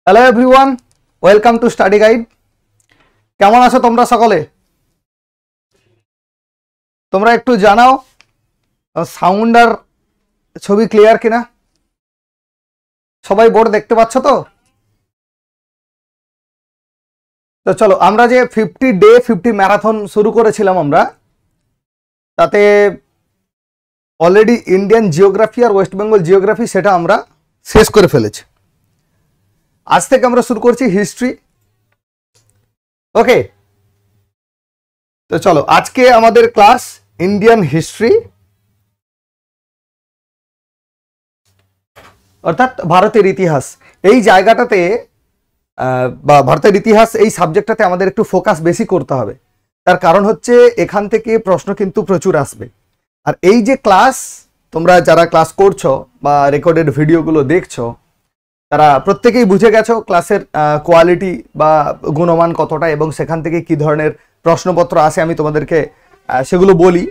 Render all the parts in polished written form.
Hello everyone, welcome to study guide. কেমন আছো তোমরা সকলে? তোমরা একটু জানাও সাউন্ড আর ছবি ক্লিয়ার কিনা। সবাই বোর্ড দেখতে পাচ্ছ তো? তো চলো, আমরা যে 50 ম্যারাথন শুরু করেছিলাম আমরা, তাতে অলরেডি ইন্ডিয়ান জিওগ্রাফি আর ওয়েস্ট বেঙ্গল জিওগ্রাফি সেটা আমরা শেষ করে ফেলেছি। আজ থেকে আমরা শুরু করছি হিস্ট্রি। ওকে, তো চলো আজকে আমাদের ক্লাস ইন্ডিয়ান হিস্ট্রি, অর্থাৎ ভারতের ইতিহাস। এই জায়গাটাতে বা ভারতের ইতিহাস এই সাবজেক্টটাতে আমাদের একটু ফোকাস বেশি করতে হবে। তার কারণ হচ্ছে এখান থেকে প্রশ্ন কিন্তু প্রচুর আসবে। আর এই যে ক্লাস, তোমরা যারা ক্লাস করছো বা রেকর্ডেড ভিডিওগুলো দেখছো, তারা প্রত্যেকেই বুঝে গেছো ক্লাসের কোয়ালিটি বা গুণমান কতটা, এবং সেখান থেকে কি ধরনের প্রশ্নপত্র আসে আমি তোমাদেরকে সেগুলো বলি,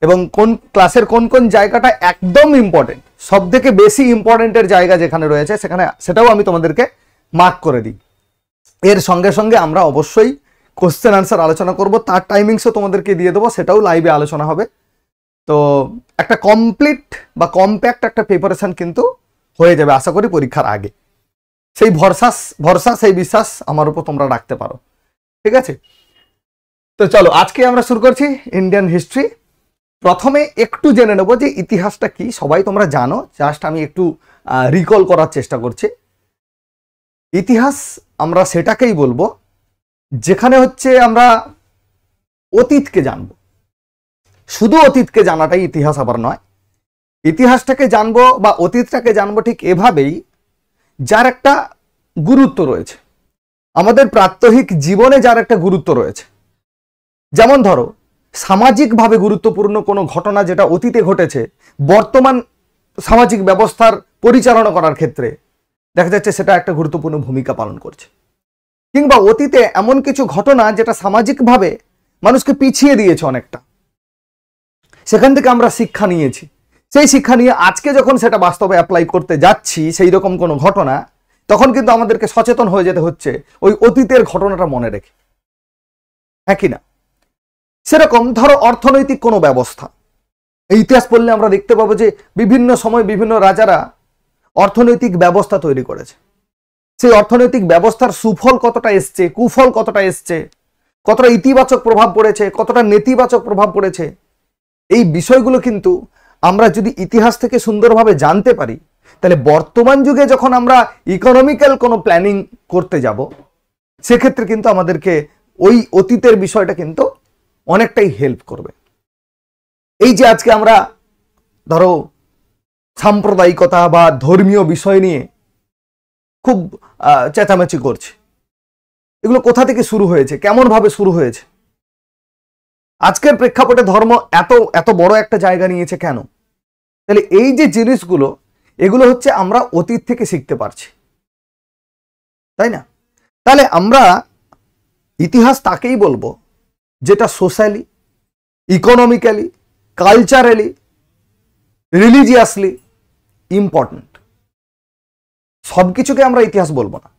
এবং কোন ক্লাসের কোন কোন জায়গাটা একদম ইম্পর্টেন্ট, সব থেকে বেশি ইম্পর্টেন্টের জায়গা যেখানে রয়েছে সেখানে সেটাও আমি তোমাদেরকে মার্ক করে দিই। এর সঙ্গে সঙ্গে আমরা অবশ্যই কোশ্চেন আনসার আলোচনা করব, তার টাইমিংসও তোমাদেরকে দিয়ে দেবো, সেটাও লাইভে আলোচনা হবে। তো একটা কমপ্লিট বা কম্প্যাক্ট একটা প্রিপারেশন কিন্তু হয়ে যাবে আশা করি পরীক্ষার আগে। সেই ভরসা সেই বিশ্বাস আমার উপর তোমরা রাখতে পারো, ঠিক আছে? তো চলো আজকে আমরা শুরু করছি ইন্ডিয়ান হিস্ট্রি। প্রথমে একটু জেনে নেবো যে ইতিহাসটা কি। সবাই তোমরা জানো, জাস্ট আমি একটু রিকল করার চেষ্টা করছি। ইতিহাস আমরা সেটাকেই বলবো যেখানে হচ্ছে আমরা অতীতকে জানবো। শুধু অতীতকে জানাটাই ইতিহাস আবার নয়। ইতিহাসটাকে জানবো বা অতীতটাকে জানবো ঠিক এভাবেই, যার একটা গুরুত্ব রয়েছে আমাদের প্রাত্যহিক জীবনে, যার একটা গুরুত্ব রয়েছে। যেমন ধরো সামাজিকভাবে গুরুত্বপূর্ণ কোনো ঘটনা যেটা অতীতে ঘটেছে, বর্তমান সামাজিক ব্যবস্থার পরিচালনা করার ক্ষেত্রে দেখা যাচ্ছে সেটা একটা গুরুত্বপূর্ণ ভূমিকা পালন করছে। কিংবা অতীতে এমন কিছু ঘটনা যেটা সামাজিকভাবে মানুষকে পিছিয়ে দিয়েছে অনেকটা, সেখান থেকে আমরা শিক্ষা নিয়েছি। সেই শিক্ষা নিয়ে আজকে যখন সেটা বাস্তবে অ্যাপ্লাই করতে যাচ্ছি সেই রকম কোনো ঘটনা, তখন কিন্তু আমাদেরকে সচেতন হয়ে যেতে হচ্ছে ওই অতীতের ঘটনাটা মনে রেখে, হ্যাঁ কি না? সেরকম ধরো অর্থনৈতিক কোনো ব্যবস্থা, এই ইতিহাস পড়লে আমরা দেখতে পাবো যে বিভিন্ন সময় বিভিন্ন রাজারা অর্থনৈতিক ব্যবস্থা তৈরি করেছে। সেই অর্থনৈতিক ব্যবস্থার সুফল কতটা এসছে, কুফল কতটা এসছে, কতটা ইতিবাচক প্রভাব পড়েছে, কতটা নেতিবাচক প্রভাব পড়েছে, এই বিষয়গুলো কিন্তু আমরা যদি ইতিহাস থেকে সুন্দরভাবে জানতে পারি, তাহলে বর্তমান যুগে যখন আমরা ইকোনমিক্যাল কোনো প্ল্যানিং করতে যাব, সেক্ষেত্রে কিন্তু আমাদেরকে ওই অতীতের বিষয়টা কিন্তু অনেকটাই হেল্প করবে। এই যে আজকে আমরা ধরো সাম্প্রদায়িকতা বা ধর্মীয় বিষয় নিয়ে খুব চেঁচামেচি করছি, এগুলো কোথা থেকে শুরু হয়েছে, কেমন ভাবে শুরু হয়েছে, আজকের প্রেক্ষাপটে ধর্ম এত এত বড় একটা জায়গা নিয়েছে কেন? তাহলে এই যে জিনিসগুলো, এগুলো হচ্ছে আমরা অতীত থেকে শিখতে পারছি, তাই না? তাহলে আমরা ইতিহাস তাকেই বলবো যেটা socially, economically, culturally, religiously important. সবকিছুকে আমরা ইতিহাস বলবো না,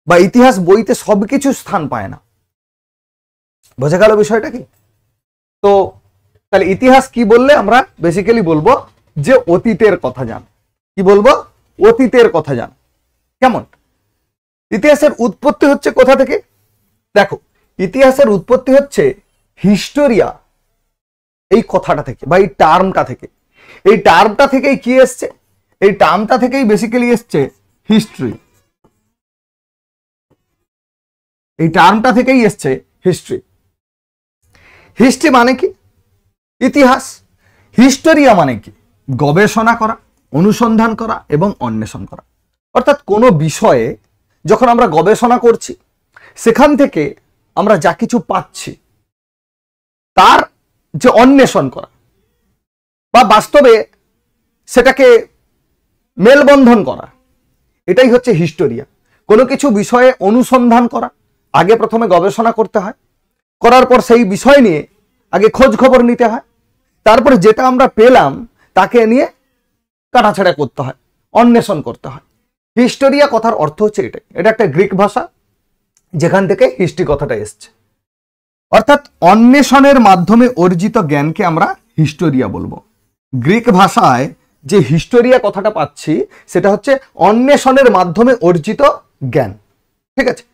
বা ইতিহাস বইতে সবকিছু স্থান পায় না। বোঝা গেল বিষয়টা কি? তো তাহলে ইতিহাস কি বললে আমরা বেসিক্যালি বলবো যে অতীতের কথা জান। কি বলবো? অতীতের কথা জান। কেমন? ইতিহাসের উৎপত্তি হচ্ছে কোথা থেকে? দেখো, ইতিহাসের উৎপত্তি হচ্ছে হিস্টোরিয়া এই কথাটা থেকে বা এই টার্মটা থেকে। এই টার্মটা থেকেই কি এসছে? এই টার্মটা থেকেই বেসিক্যালি এসছে হিস্ট্রি। এই টার্মটা থেকেই এসছে হিস্ট্রি। হিস্ট্রি মানে কি? ইতিহাস। হিস্টোরিয়া মানে কি? গবেষণা করা, অনুসন্ধান করা এবং অন্বেষণ করা। অর্থাৎ কোনো বিষয়ে যখন আমরা গবেষণা করছি, সেখান থেকে আমরা যা কিছু পাচ্ছি তার যে অন্বেষণ করা বা বাস্তবে সেটাকে মেলবন্ধন করা, এটাই হচ্ছে হিস্টোরিয়া। কোনো কিছু বিষয়ে অনুসন্ধান করা, আগে প্রথমে গবেষণা করতে হয়, করার পর সেই বিষয় নিয়ে আগে খোঁজ খবর নিতে হয়, তারপরে যেটা আমরা পেলাম তাকে নিয়ে কাটাছাড়া করতে হয়, অন্বেষণ করতে হয়। হিস্টোরিয়া কথার অর্থ হচ্ছে এটাই, এটা একটা গ্রিক ভাষা যেখান থেকে হিস্ট্রি কথাটা এসছে, অর্থাৎ অন্বেষণের মাধ্যমে অর্জিত জ্ঞানকে আমরা হিস্টোরিয়া বলবো। গ্রিক ভাষায় যে হিস্টোরিয়া কথাটা পাচ্ছি সেটা হচ্ছে অন্বেষণের মাধ্যমে অর্জিত জ্ঞান। ঠিক আছে,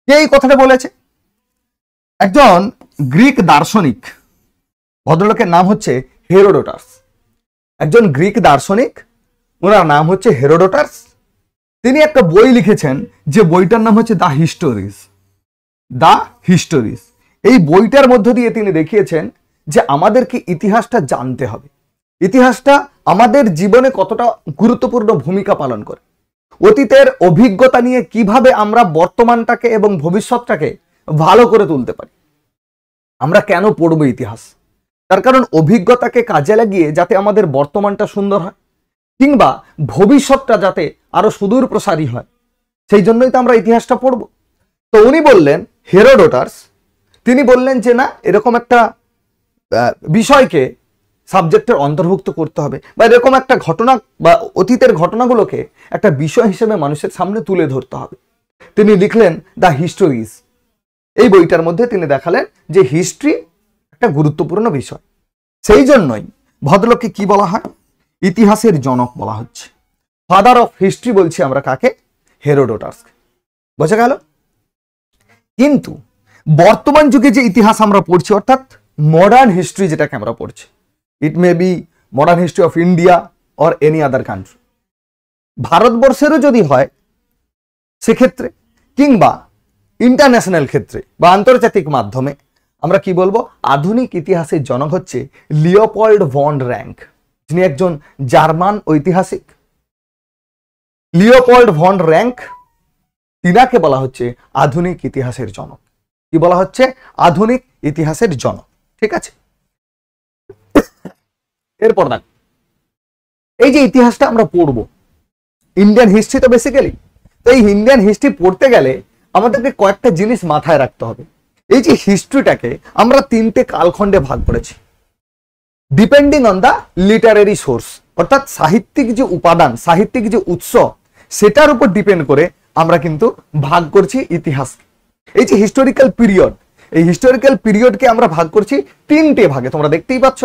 কে এই কথাটা বলেছে? একজন গ্রিক দার্শনিক, ভদ্রলোকের নাম হচ্ছে হেরোডোটাস। একজন গ্রিক দার্শনিক, ওনার নাম হচ্ছে হেরোডোটাস। তিনি একটা বই লিখেছেন যে বইটার নাম হচ্ছে দ্য হিস্টোরিজ। দ্য হিস্টোরিজ এই বইটার মধ্য দিয়ে তিনি দেখিয়েছেন যে আমাদেরকে ইতিহাসটা জানতে হবে, ইতিহাসটা আমাদের জীবনে কতটা গুরুত্বপূর্ণ ভূমিকা পালন করে, অতীতের অভিজ্ঞতা নিয়ে কিভাবে আমরা বর্তমানটাকে এবং ভবিষ্যৎটাকে ভালো করে তুলতে পারি। আমরা কেন পড়বো ইতিহাস? তার কারণ অভিজ্ঞতাকে কাজে লাগিয়ে যাতে আমাদের বর্তমানটা সুন্দর হয় কিংবা ভবিষ্যৎটা যাতে আরো সুদূর প্রসারী হয়, সেই জন্যই তো আমরা ইতিহাসটা পড়ব। তো উনি বললেন, হেরোডোটাস তিনি বললেন যে না, এরকম একটা বিষয়কে সাবজেক্টের অন্তর্ভুক্ত করতে হবে, বা এরকম একটা ঘটনা বা অতীতের ঘটনাগুলোকে একটা বিষয় হিসেবে মানুষের সামনে তুলে ধরতে হবে। তিনি লিখলেন দ্য হিস্টোরিজ। এই বইটার মধ্যে তিনি দেখালেন যে হিস্ট্রি একটা গুরুত্বপূর্ণ বিষয়। সেই জন্যই ভদ্রলোককে কি বলা হয়? ইতিহাসের জনক বলা হচ্ছে। ফাদার অফ হিস্ট্রি বলছি আমরা কাকে? হেরোডোটাসকে। বোঝা গেল? কিন্তু বর্তমান যুগে যে ইতিহাস আমরা পড়ছি, অর্থাৎ মডার্ন হিস্ট্রি যেটাকে আমরা পড়ছি, it may be modern history of India or any other country, ভারতবর্ষেরও যদি হয় সেক্ষেত্রে, কিংবা ইন্টারন্যাশনাল ক্ষেত্রে বা আন্তর্জাতিক মাধ্যমে, আমরা কি বলবো? আধুনিক ইতিহাসের জনক হচ্ছে লিওপোল্ড ভন র্যাঙ্ক, যিনি একজন জার্মান ঐতিহাসিক। লিওপোল্ড ভন র্যাঙ্ক, তিনাকে বলা হচ্ছে আধুনিক ইতিহাসের জনক। কি বলা হচ্ছে? আধুনিক ইতিহাসের জনক। ঠিক আছে, এরপর দেখ, এই যে ইতিহাসটা আমরা পড়বো, ইন্ডিয়ান হিস্ট্রি তো বেসিক্যালি, তো এই ইন্ডিয়ান হিস্ট্রি পড়তে গেলে আমাদেরকে কয়েকটা জিনিস মাথায় রাখতে হবে। এই যে হিস্ট্রিটাকে আমরা তিনটে কালখণ্ডে ভাগ করেছি, depending on the literary source, অর্থাৎ সাহিত্যিক যে উপাদান, সাহিত্যিক যে উৎস, সেটার উপর ডিপেন্ড করে আমরা কিন্তু ভাগ করছি ইতিহাস। এই যে হিস্টোরিক্যাল পিরিয়ড, এই হিস্টোরিক্যাল পিরিয়ডকে আমরা ভাগ করছি তিনটে ভাগে, তোমরা দেখতেই পাচ্ছ।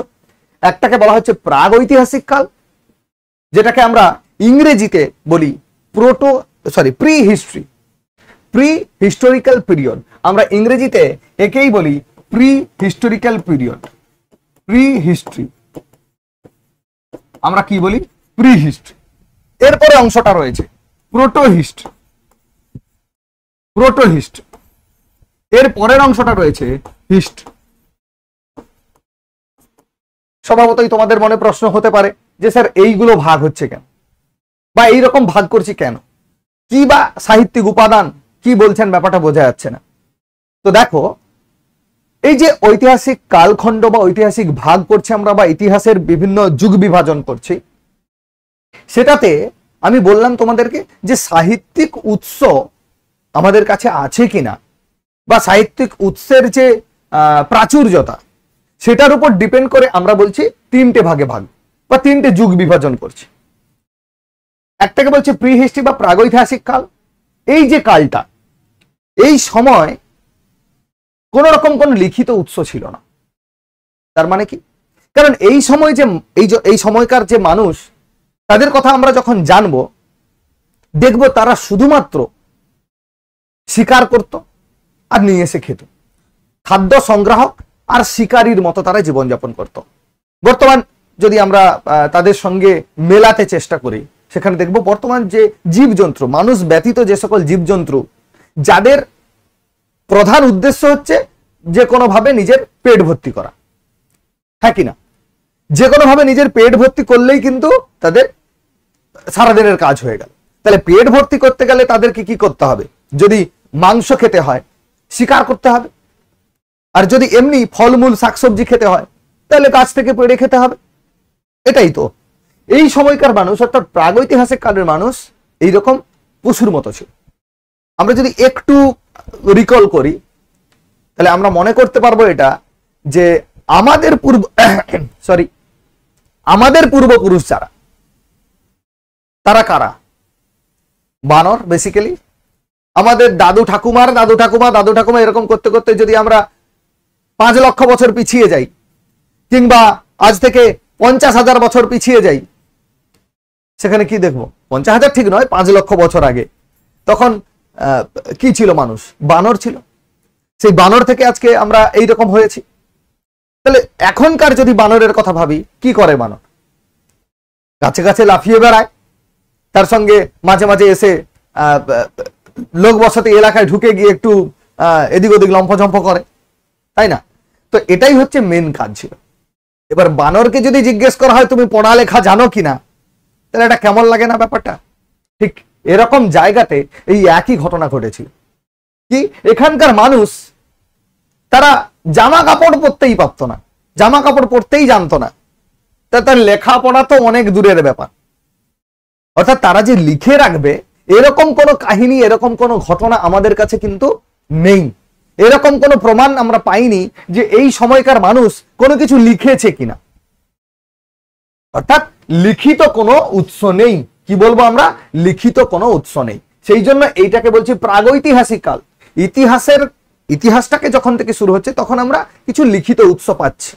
একটাকে বলা হচ্ছে প্রাগ ঐতিহাসিক কাল, যেটাকে আমরা ইংরেজিতে বলি pre history, pre historical period. আমরা ইংরেজিতে একেই বলি pre historical period, pre history. আমরা কি বলি? Pre history. এরপরে অংশটা রয়েছে প্রোটো হিস্ট্রি, প্রোটো হিস্ট্রি। এর পরের অংশটা রয়েছে হিস্ট্রি। স্বভাবতই তোমাদের মনে প্রশ্ন হতে পারে যে স্যার এইগুলো ভাগ হচ্ছে কেন, বা এইরকম ভাগ করছি কেন, কি বা সাহিত্যিক উপাদান কি বলছেন, ব্যাপারটা বোঝা যাচ্ছে না। তো দেখো, এই যে ঐতিহাসিক কালখণ্ড বা ঐতিহাসিক ভাগ করছি আমরা, বা ইতিহাসের বিভিন্ন যুগ বিভাজন করছি, সেটাতে আমি বললাম তোমাদেরকে যে সাহিত্যিক উৎস আমাদের কাছে আছে কিনা, বা সাহিত্যিক উৎসের যে প্রাচুর্যতা, সেটার উপর ডিপেন্ড করে আমরা বলছি তিনটে ভাগে ভাগ বা তিনটে যুগ বিভাজন করছি। একটাকে বলছে প্রি হিস্ট্রি বা প্রাগৈতিহাসিক কাল। এই যে কালটা, এই সময় কোন রকম কোন লিখিত উৎস ছিল না। তার মানে কি? কারণ এই সময় যে এই সময়কার যে মানুষ, তাদের কথা আমরা যখন জানবো, দেখব তারা শুধুমাত্র শিকার করত আর নিয়ে এসে খেত, খাদ্য সংগ্রাহক আর শিকারীর মতো তারা জীবনযাপন করত। বর্তমান যদি আমরা তাদের সঙ্গে মেলাতে চেষ্টা করি, সেখানে দেখব বর্তমান যে জীবজন্তু, মানুষ ব্যতীত যে সকল জীবজন্তু, যাদের প্রধান উদ্দেশ্য হচ্ছে যে কোনো ভাবে নিজের পেট ভর্তি করা, হ্যাঁ কিনা? যে কোনো ভাবে নিজের পেট ভর্তি করলেই কিন্তু তাদের সারাদিনের কাজ হয়ে গেল। তাহলে পেট ভর্তি করতে গেলে তাদেরকে কি করতে হবে? যদি মাংস খেতে হয়, শিকার করতে হবে। আর যদি এমনি ফলমূল শাকসবজি খেতে হয়, তাহলে গাছ থেকে পেড়ে খেতে হবে। এটাই তো এই সময়কার মানুষ, অর্থাৎ প্রাগৈতিহাসিক কালের মানুষ এইরকম পশুর মতো ছিল। আমরা যদি একটু রিকল করি, তাহলে আমরা মনে করতে পারবো এটা যে আমাদের আমাদের পূর্বপুরুষ যারা, তারা কারা? বানর বেসিক্যালি। আমাদের দাদু ঠাকুমার দাদু ঠাকুমা দাদু ঠাকুমা এরকম করতে করতে যদি আমরা 5 লক্ষ বছর পিছিয়ে যাই, কিংবা আজ থেকে 50,000 বছর পিছিয়ে যাই, সেখানে কি দেখবো? 50,000 ঠিক নয়, 5 লক্ষ বছর আগে তখন কি ছিল? মানুষ বানর ছিল। সেই বানর থেকে আজকে আমরা এইরকম হয়েছি। তাহলে এখনকার যদি বানরের কথা ভাবি, কি করে বানর? গাছে গাছে লাফিয়ে বেড়ায়, তার সঙ্গে মাঝে মাঝে এসে লোক বসতি এলাকায় ঢুকে গিয়ে একটু এদিক ওদিক লম্ফঝম্প করে, তাই না? তো এটাই হচ্ছে মেন কাজ ছিল। এবার বানরকে যদি জিজ্ঞেস করা হয় তুমি পড়ালেখা জানো কিনা, তাহলে এটা কেমন লাগে না ব্যাপারটা? ঠিক এরকম জায়গাতে এই একই ঘটনা ঘটেছিল। কি এখানকার মানুষ তারা জামা কাপড় পরতেই পারত না, জামা কাপড় পরতেই জানতো না, তার লেখাপড়া তো অনেক দূরের ব্যাপার। অর্থাৎ তারা যে লিখে রাখবে এরকম কোন কাহিনী, এরকম কোন ঘটনা আমাদের কাছে কিন্তু নেই। এরকম কোন প্রমাণ আমরা পাইনি যে এই সময়কার মানুষ কোনো কিছু লিখেছে কিনা। অর্থাৎ লিখিত কোনো উৎস নেই। কি বলবো আমরা? লিখিত কোনো উৎস নেই। সেই জন্য এইটাকে বলছি প্রাগৈতিহাসিক কাল। ইতিহাসটাকে যখন থেকে শুরু হচ্ছে তখন আমরা কিছু লিখিত উৎস পাচ্ছি।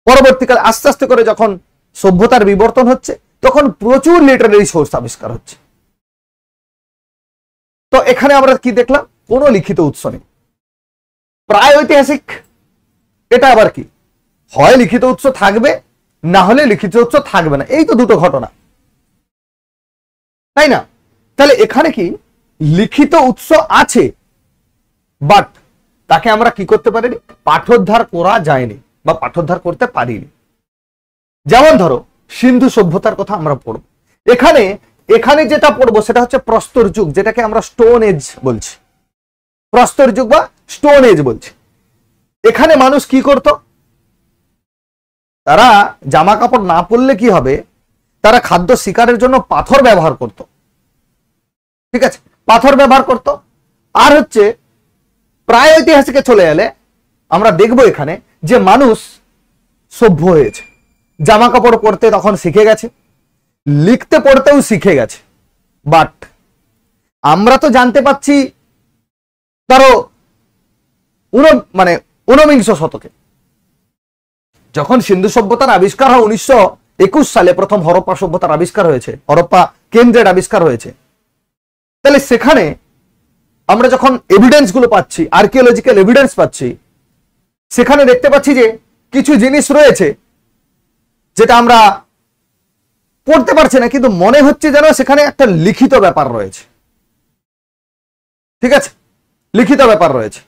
পরবর্তীকালে আস্তে আস্তে করে যখন সভ্যতার বিবর্তন হচ্ছে তখন প্রচুর লিটারারি সোর্স আবিষ্কার হচ্ছে। তো এখানে আমরা কি দেখলাম? কোনো লিখিত উৎস নেই। প্রায় ঐতিহাসিক, এটা আবার কি? হয় লিখিত উৎস থাকবে, না হলে লিখিত উৎস থাকবে না। এই তো দুটো ঘটনা, তাই না? তাহলে এখানে কি লিখিত উৎস আছে, বাট তাকে আমরা কি করতে পারিনি? পাঠোদ্ধার করা যায়নি বা পাঠোদ্ধার করতে পারিনি। যেমন ধরো সিন্ধু সভ্যতার কথা আমরা পড়ব। এখানে এখানে যেটা পড়বো সেটা হচ্ছে প্রস্তর যুগ, যেটাকে আমরা স্টোন এজ বলছি। প্রস্তর যুগ বা স্টোন এজ বলছি। এখানে মানুষ কি করত? তারা জামা কাপড় না পরলে কি হবে? তারা খাদ্য শিকারের জন্য পাথর ব্যবহার করত। ঠিক আছে, পাথর ব্যবহার করত। আর হচ্ছে প্রায় ঐতিহাসিকে চলে এলে আমরা দেখব এখানে যে মানুষ সভ্য হয়েছে, জামা কাপড় পরতে তখন শিখে গেছে, লিখতে পড়তেও শিখে গেছে। বাট আমরা তো জানতে পাচ্ছি ধরো 19 শতকে যখন সিন্ধু সভ্যতার আবিষ্কার হয় 1921 সালে প্রথম হরপ্পা সভ্যতার আবিষ্কার হয়েছে, হরপ্পা কেন্দ্রের আবিষ্কার হয়েছে। তাহলে সেখানে আমরা যখন এভিডেন্স গুলো পাচ্ছি, আর্কিওলজিক্যাল এভিডেন্স পাচ্ছি, সেখানে দেখতে পাচ্ছি যে কিছু জিনিস রয়েছে যেটা আমরা পড়তে পারছি না, কিন্তু মনে হচ্ছে যেন সেখানে একটা লিখিত ব্যাপার রয়েছে। ঠিক আছে, লিখিত ব্যাপার রয়েছে।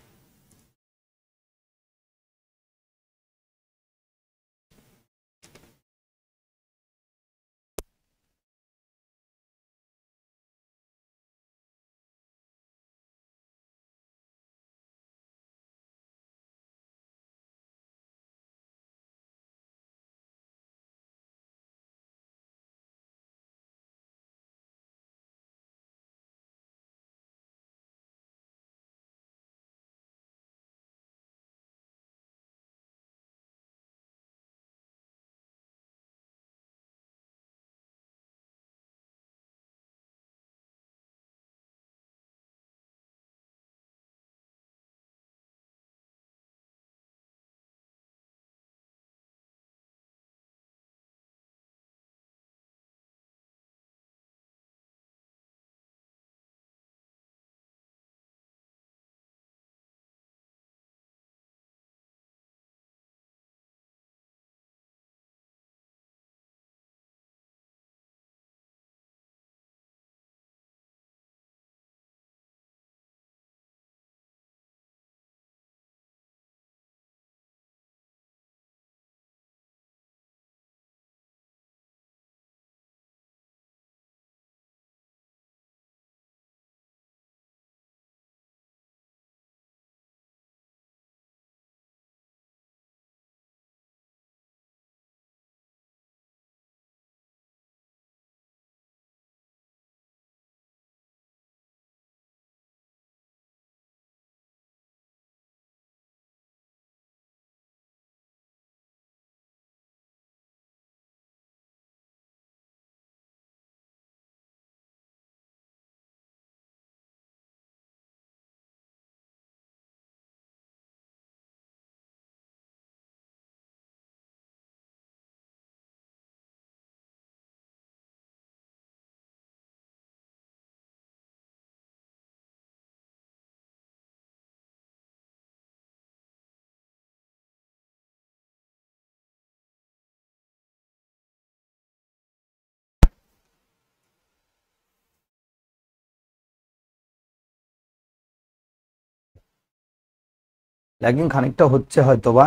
ল্যাগিং খানিকটা হচ্ছে হয়তোবা।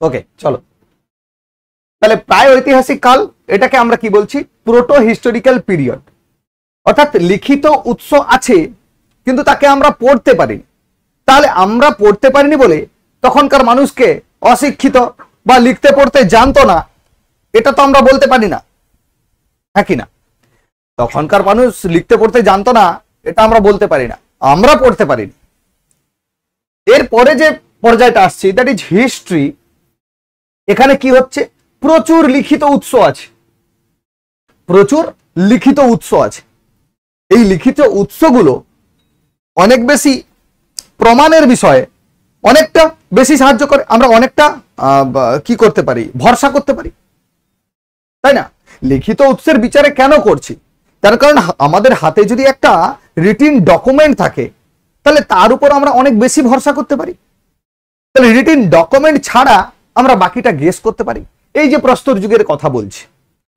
ওকে, চলো তাহলে প্রায় ঐতিহাসিক কাল এটাকে আমরা কি বলছি? Proto historical period. অর্থাৎ লিখিত উৎস আছে কিন্তু তাকে আমরা পড়তে পারিনি। তাহলে আমরা পড়তে পারিনি বলে তখনকার মানুষকে অশিক্ষিত বা লিখতে পড়তে জানতো না, এটা তো আমরা বলতে পারি না, হ্যাঁ কি না? তখনকার মানুষ লিখতে পড়তে জানতো না এটা আমরা বলতে পারি না, আমরা পড়তে পারিনি। এরপরে যে পর্যায়টা আসছে, দ্যাট ইজ হিস্ট্রি। এখানে কি হচ্ছে? প্রচুর লিখিত উৎস আছে, প্রচুর লিখিত উৎস আছে। এই লিখিত উৎসগুলো অনেক বেশি প্রমাণের বিষয়ে অনেকটা বেশি সাহায্য করে। আমরা অনেকটা কি করতে পারি? ভরসা করতে পারি, তাই না? লিখিত উৎসের বিচারে কেন করছি? তার কারণ আমাদের হাতে যদি একটা রিটিন ডকুমেন্ট থাকে তাহলে তার উপর আমরা অনেক বেশি ভরসা করতে পারি। তাহলে রিটিন ডকুমেন্ট ছাড়া আমরা বাকিটা গেস করতে পারি। এই যে প্রস্তর যুগের কথা বলছি,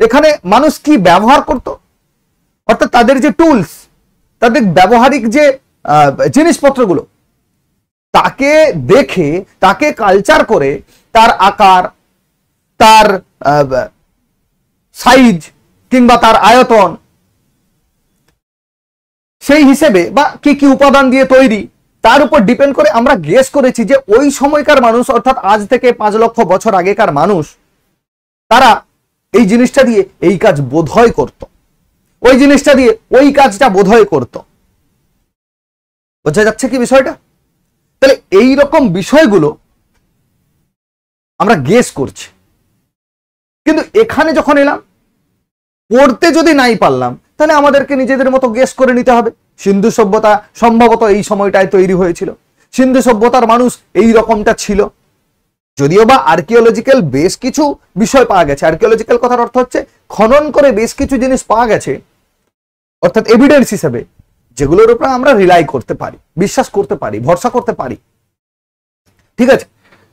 এখানে মানুষ কি ব্যবহার করত, অর্থাৎ তাদের যে টুলস, তাদের ব্যবহারিক যে জিনিসপত্রগুলো, তাকে দেখে, তাকে কালচার করে, তার আকার, তার সাইজ কিংবা তার আয়তন, সেই হিসেবে বা কি কি উপাদান দিয়ে তৈরি, তার উপর ডিপেন্ড করে আমরা গেস করেছি যে ওই সময়কার মানুষ, অর্থাৎ আজ থেকে 5 লক্ষ বছর আগেকার মানুষ, তারা এই জিনিসটা দিয়ে এই কাজ বোধহয় করত, ওই জিনিসটা দিয়ে ওই কাজটা বোধহয় করত। বোঝা যাচ্ছে কি বিষয়টা? তাহলে এই রকম বিষয়গুলো আমরা গেস করছি। কিন্তু এখানে যখন এলাম, পড়তে যদি নাই পারলাম, তাহলে আমাদেরকে নিজেদের মতো গেস করে নিতে হবে। সিন্ধু সভ্যতা সম্ভবত এই সময়টায় তৈরি হয়েছিল, সিন্ধু সভ্যতার মানুষ এই রকমটা ছিল। যদিও বা আর্কিওলজিক্যাল বেশ কিছু বিষয় পাওয়া গেছে, আর্কিওলজিক্যাল কথার অর্থ হচ্ছে খনন করে বেশ কিছু জিনিস পাওয়া গেছে, অর্থাৎ এভিডেন্স হিসেবে, যেগুলোর উপর আমরা রিলাই করতে পারি, বিশ্বাস করতে পারি, ভরসা করতে পারি। ঠিক আছে?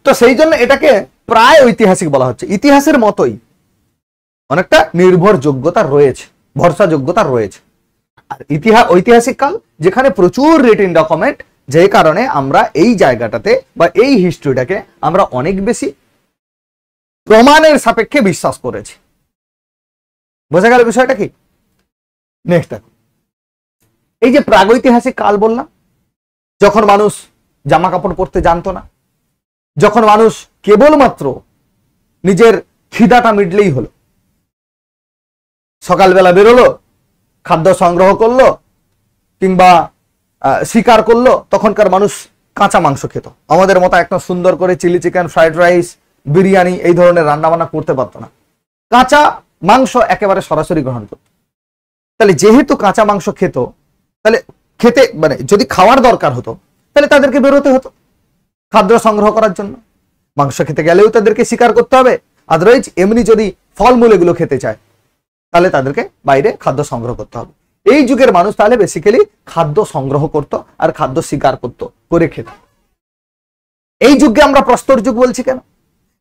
তো সেই জন্য এটাকে প্রায় ঐতিহাসিক বলা হচ্ছে। ইতিহাসের মতোই অনেকটা নির্ভরযোগ্যতা রয়েছে, ভরসাযোগ্যতা রয়েছে। আর ঐতিহাসিক কাল যেখানে প্রচুর রিটিন ডকুমেন্ট, যে কারণে আমরা এই জায়গাটাতে বা এই হিস্ট্রিটাকে আমরা অনেক বেশি প্রমাণের সাপেক্ষে বিশ্বাস করেছি। বোঝা গেল বিষয়টা কি? নেক্সট দেখো, এই যে প্রাগৈতিহাসিক কাল বললাম, যখন মানুষ জামা কাপড় পরতে জানতো না, যখন মানুষ কেবলমাত্র নিজের খিদাটা মিটলেই হলো, সকালবেলা বেরোলো, খাদ্য সংগ্রহ করলো কিংবা শিকার করলো, তখনকার মানুষ কাঁচা মাংস খেত। আমাদের মতো একটা সুন্দর করে chilli chicken, fried rice, biryani এই ধরনের রান্না বান্না করতে পারতো না, কাঁচা মাংস একেবারে সরাসরি গ্রহণ করত। তাহলে যেহেতু কাঁচা মাংস খেত, তাহলে খেতে মানে যদি খাওয়ার দরকার হতো তাহলে তাদেরকে বেরোতে হতো খাদ্য সংগ্রহ করার জন্য। মাংস খেতে গেলেও তাদেরকে শিকার করতে হবে, আদারওয়াইজ এমনি যদি ফলমূল এগুলো খেতে চায় তাহলে তাদেরকে বাইরে খাদ্য সংগ্রহ করতে হবে। এই যুগের মানুষ তাহলে বেসিক্যালি খাদ্য সংগ্রহ করত আর খাদ্য শিকার করত, করে খেত। এই যুগকে আমরা প্রস্তর যুগ বলছি কেন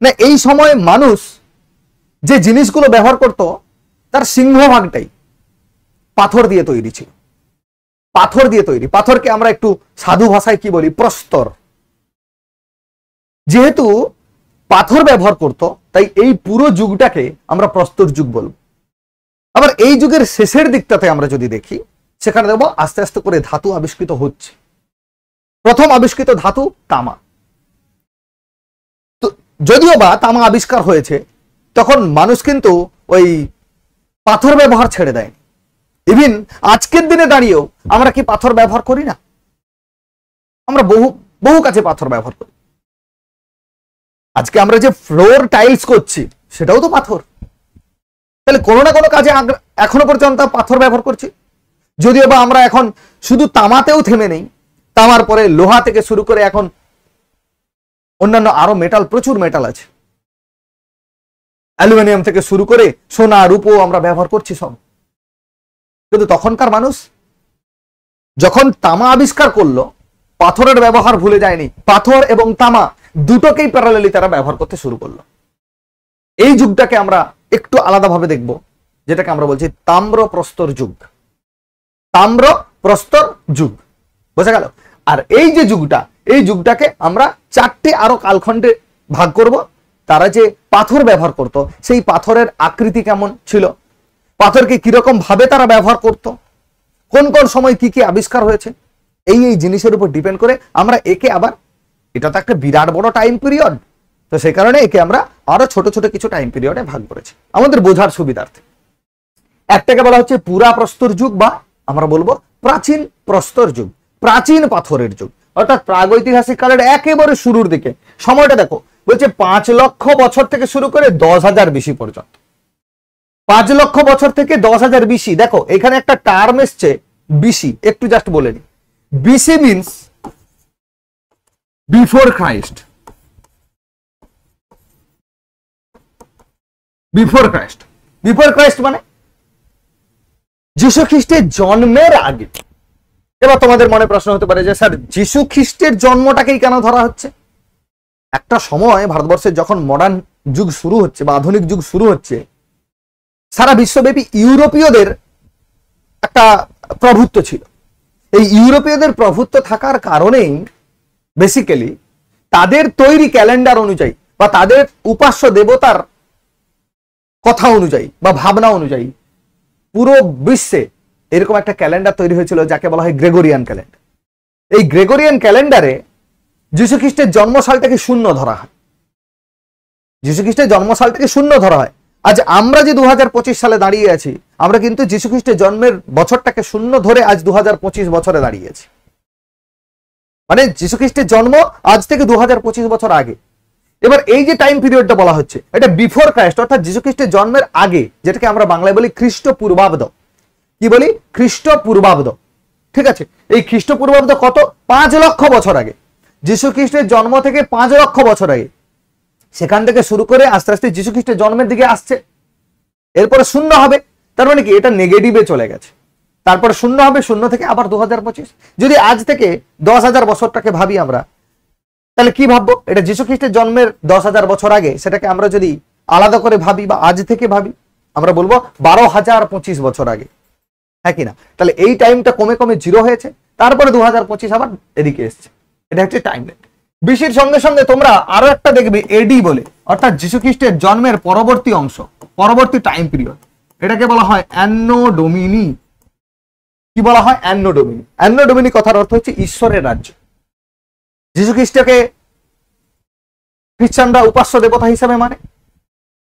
না? এই সময় মানুষ যে জিনিসগুলো ব্যবহার করত তার সিংহভাগটাই পাথর দিয়ে তৈরি ছিল, পাথর দিয়ে তৈরি। পাথরকে আমরা একটু সাধু ভাষায় কি বলি? প্রস্তর। যেহেতু পাথর ব্যবহার করত, তাই এই পুরো যুগটাকে আমরা প্রস্তর যুগ বলবো। আবার এই যুগের শেষের দিকটাতে আমরা যদি দেখি, সেখানে দেখবো আস্তে আস্তে করে ধাতু আবিষ্কৃত হচ্ছে। প্রথম আবিষ্কৃত ধাতু তামা। তো যদিও বা তামা আবিষ্কার হয়েছে, তখন মানুষ কিন্তু ওই পাথর ব্যবহার ছেড়ে দেয়। ইভিন আজকের দিনে দাঁড়িয়েও আমরা কি পাথর ব্যবহার করি না? আমরা বহু বহু কাছে পাথর ব্যবহার করি। আজকে আমরা যে ফ্লোর টাইলস করছি সেটাও তো পাথর। তাহলে কোনো না কোনো কাজে এখনো পর্যন্ত পাথর ব্যবহার করছি। যদিও বা আমরা এখন শুধু তামাতেও থেমে নেই, তামার পরে লোহা থেকে শুরু করে এখন অন্যান্য আরো মেটাল, প্রচুর মেটাল আছে, অ্যালুমিনিয়াম থেকে শুরু করে সোনা, রূপো আমরা ব্যবহার করছি সব। কিন্তু তখনকার মানুষ যখন তামা আবিষ্কার করলো, পাথরের ব্যবহার ভুলে যায়নি, পাথর এবং তামা দুটোকেই প্যারালালি তারা ব্যবহার করতে শুরু করলো। এই যুগটাকে আমরা একটু আলাদাভাবে দেখব, যেটাকে আমরা বলছি তাম্র প্রস্তর যুগ। তাম্র প্রস্তর যুগ। বোঝা গেল? আর এই যে যুগটা, এই যুগটাকে আমরা চারটে আরো কালখণ্ডে ভাগ করব। তারা যে পাথর ব্যবহার করত, সেই পাথরের আকৃতি কেমন ছিল, পাথরকে কিরকম ভাবে তারা ব্যবহার করত, কোন কোন সময় কি কি আবিষ্কার হয়েছে, এই এই জিনিসের উপর ডিপেন্ড করে আমরা একে আবার, এটা তো একটা বিরাট বড় টাইম পিরিয়ড, তো সেই কারণে একে আমরা আরো ছোট ছোট কিছু টাইম পিরিয়ডে ভাগ করেছি আমাদের বোঝার সুবিধার্থে। একটাকে বলা হচ্ছে পুরা প্রস্তর যুগ, বা আমরা বলবো প্রাচীন প্রস্তর যুগ, প্রাচীন পাথরের যুগ, অর্থাৎ প্রাগৈতিহাসিক কালের একেবারে শুরুর দিকে। সময়টা দেখো, বলছে 5 লক্ষ বছর থেকে শুরু করে 10,000 BC পর্যন্ত। 5 লক্ষ বছর থেকে 10,000 BC। দেখো এখানে একটা টার্ম এসছে বিসি, একটু জাস্ট বলে নি। BC means before Christ. Before Christ, before Christ মানে যীশু খ্রিস্টের জন্মের আগে। এবার তোমাদের মনে প্রশ্ন হতে পারে যে স্যার যীশু খ্রিস্টের জন্মটাকেই কেন ধরা হচ্ছে? একটা সময় ভারতবর্ষের যখন মডার্ন যুগ শুরু হচ্ছে বা আধুনিক যুগ শুরু হচ্ছে, সারা বিশ্বব্যাপী ইউরোপীয়দের একটা প্রভুত্ব ছিল। এই ইউরোপীয়দের প্রভুত্ব থাকার কারণেই বেসিক্যালি তাদের তৈরি ক্যালেন্ডার অনুযায়ী বা তাদের উপাস্য দেবতার কথা অনুযায়ী বা ভাবনা অনুযায়ী পুরো বিশ্বে এরকম একটা ক্যালেন্ডার তৈরি হয়েছিল যাকে বলা হয় গ্রেগরিয়ান ক্যালেন্ডার। এই গ্রেগরিয়ান ক্যালেন্ডারে যীশু খ্রিস্টের জন্মসালটাকে শূন্য ধরা হয়। যীশু খ্রিস্টের জন্মসালটাকে শূন্য ধরা হয়। আজ আমরা যে 2025 সালে দাঁড়িয়ে আছি, আমরা কিন্তু যীশু খ্রিস্টের জন্মের বছরটাকে শূন্য ধরে আজ 2025 বছরে দাঁড়িয়ে আছি। মানে যীশু খ্রিস্টের জন্ম আজ থেকে 2025 বছর আগে। এবার এই যে টাইম পিরিয়ডটা বলা হচ্ছে, এটা বিফোর ক্রাইস্ট, অর্থাৎ যীশু খ্রিস্টের জন্মের আগে, যেটাকে আমরা বাংলায় বলি খ্রিস্টপূর্বাব্দ। কি বলি? খ্রিস্টপূর্বাব্দ। ঠিক আছে, এই খ্রিস্টপূর্বাব্দ কত? 5 লক্ষ বছর আগে। যীশু খ্রিস্টের জন্ম থেকে 5 লক্ষ বছর আগে, সেখান থেকে শুরু করে আস্তে আস্তে যীশু খ্রিস্টের জন্মের দিকে আসছে। এরপরে শূন্য হবে, তার মানে কি এটা নেগেটিভে চলে গেছে। তারপরে শূন্য হবে, শূন্য থেকে আবার 2025। যদি আজ থেকে 10,000 বছরটাকে ভাবি আমরা, তাহলে কি ভাববো? এটা যীশু খ্রিস্টের জন্মের 10,000 বছর আগে। সেটাকে আমরা যদি আলাদা করে ভাবি বা আজ থেকে ভাবি, আমরা বলবো 12,025 বছর আগে, হ্যাঁ কিনা? তাহলে এই টাইমটা কমে কমে 0 হয়েছে, তারপরে 2025 আবার এদিকে এসছে। এটা হচ্ছে টাইম লাইন। বিসির সঙ্গে সঙ্গে তোমরা আরো একটা দেখবে এডি বলে, অর্থাৎ যীশু খ্রিস্টের জন্মের পরবর্তী অংশ, পরবর্তী টাইম পিরিয়ড। এটাকে বলা হয় অ্যানো ডোমিনি। কি বলা হয়? অ্যানো ডোমিনি। অ্যানো ডোমিনি কথার অর্থ হচ্ছে ঈশ্বরের রাজ্য। যীশু খ্রিস্টকে খ্রিস্টানরা উপাস্য দেবতা হিসেবে মানে,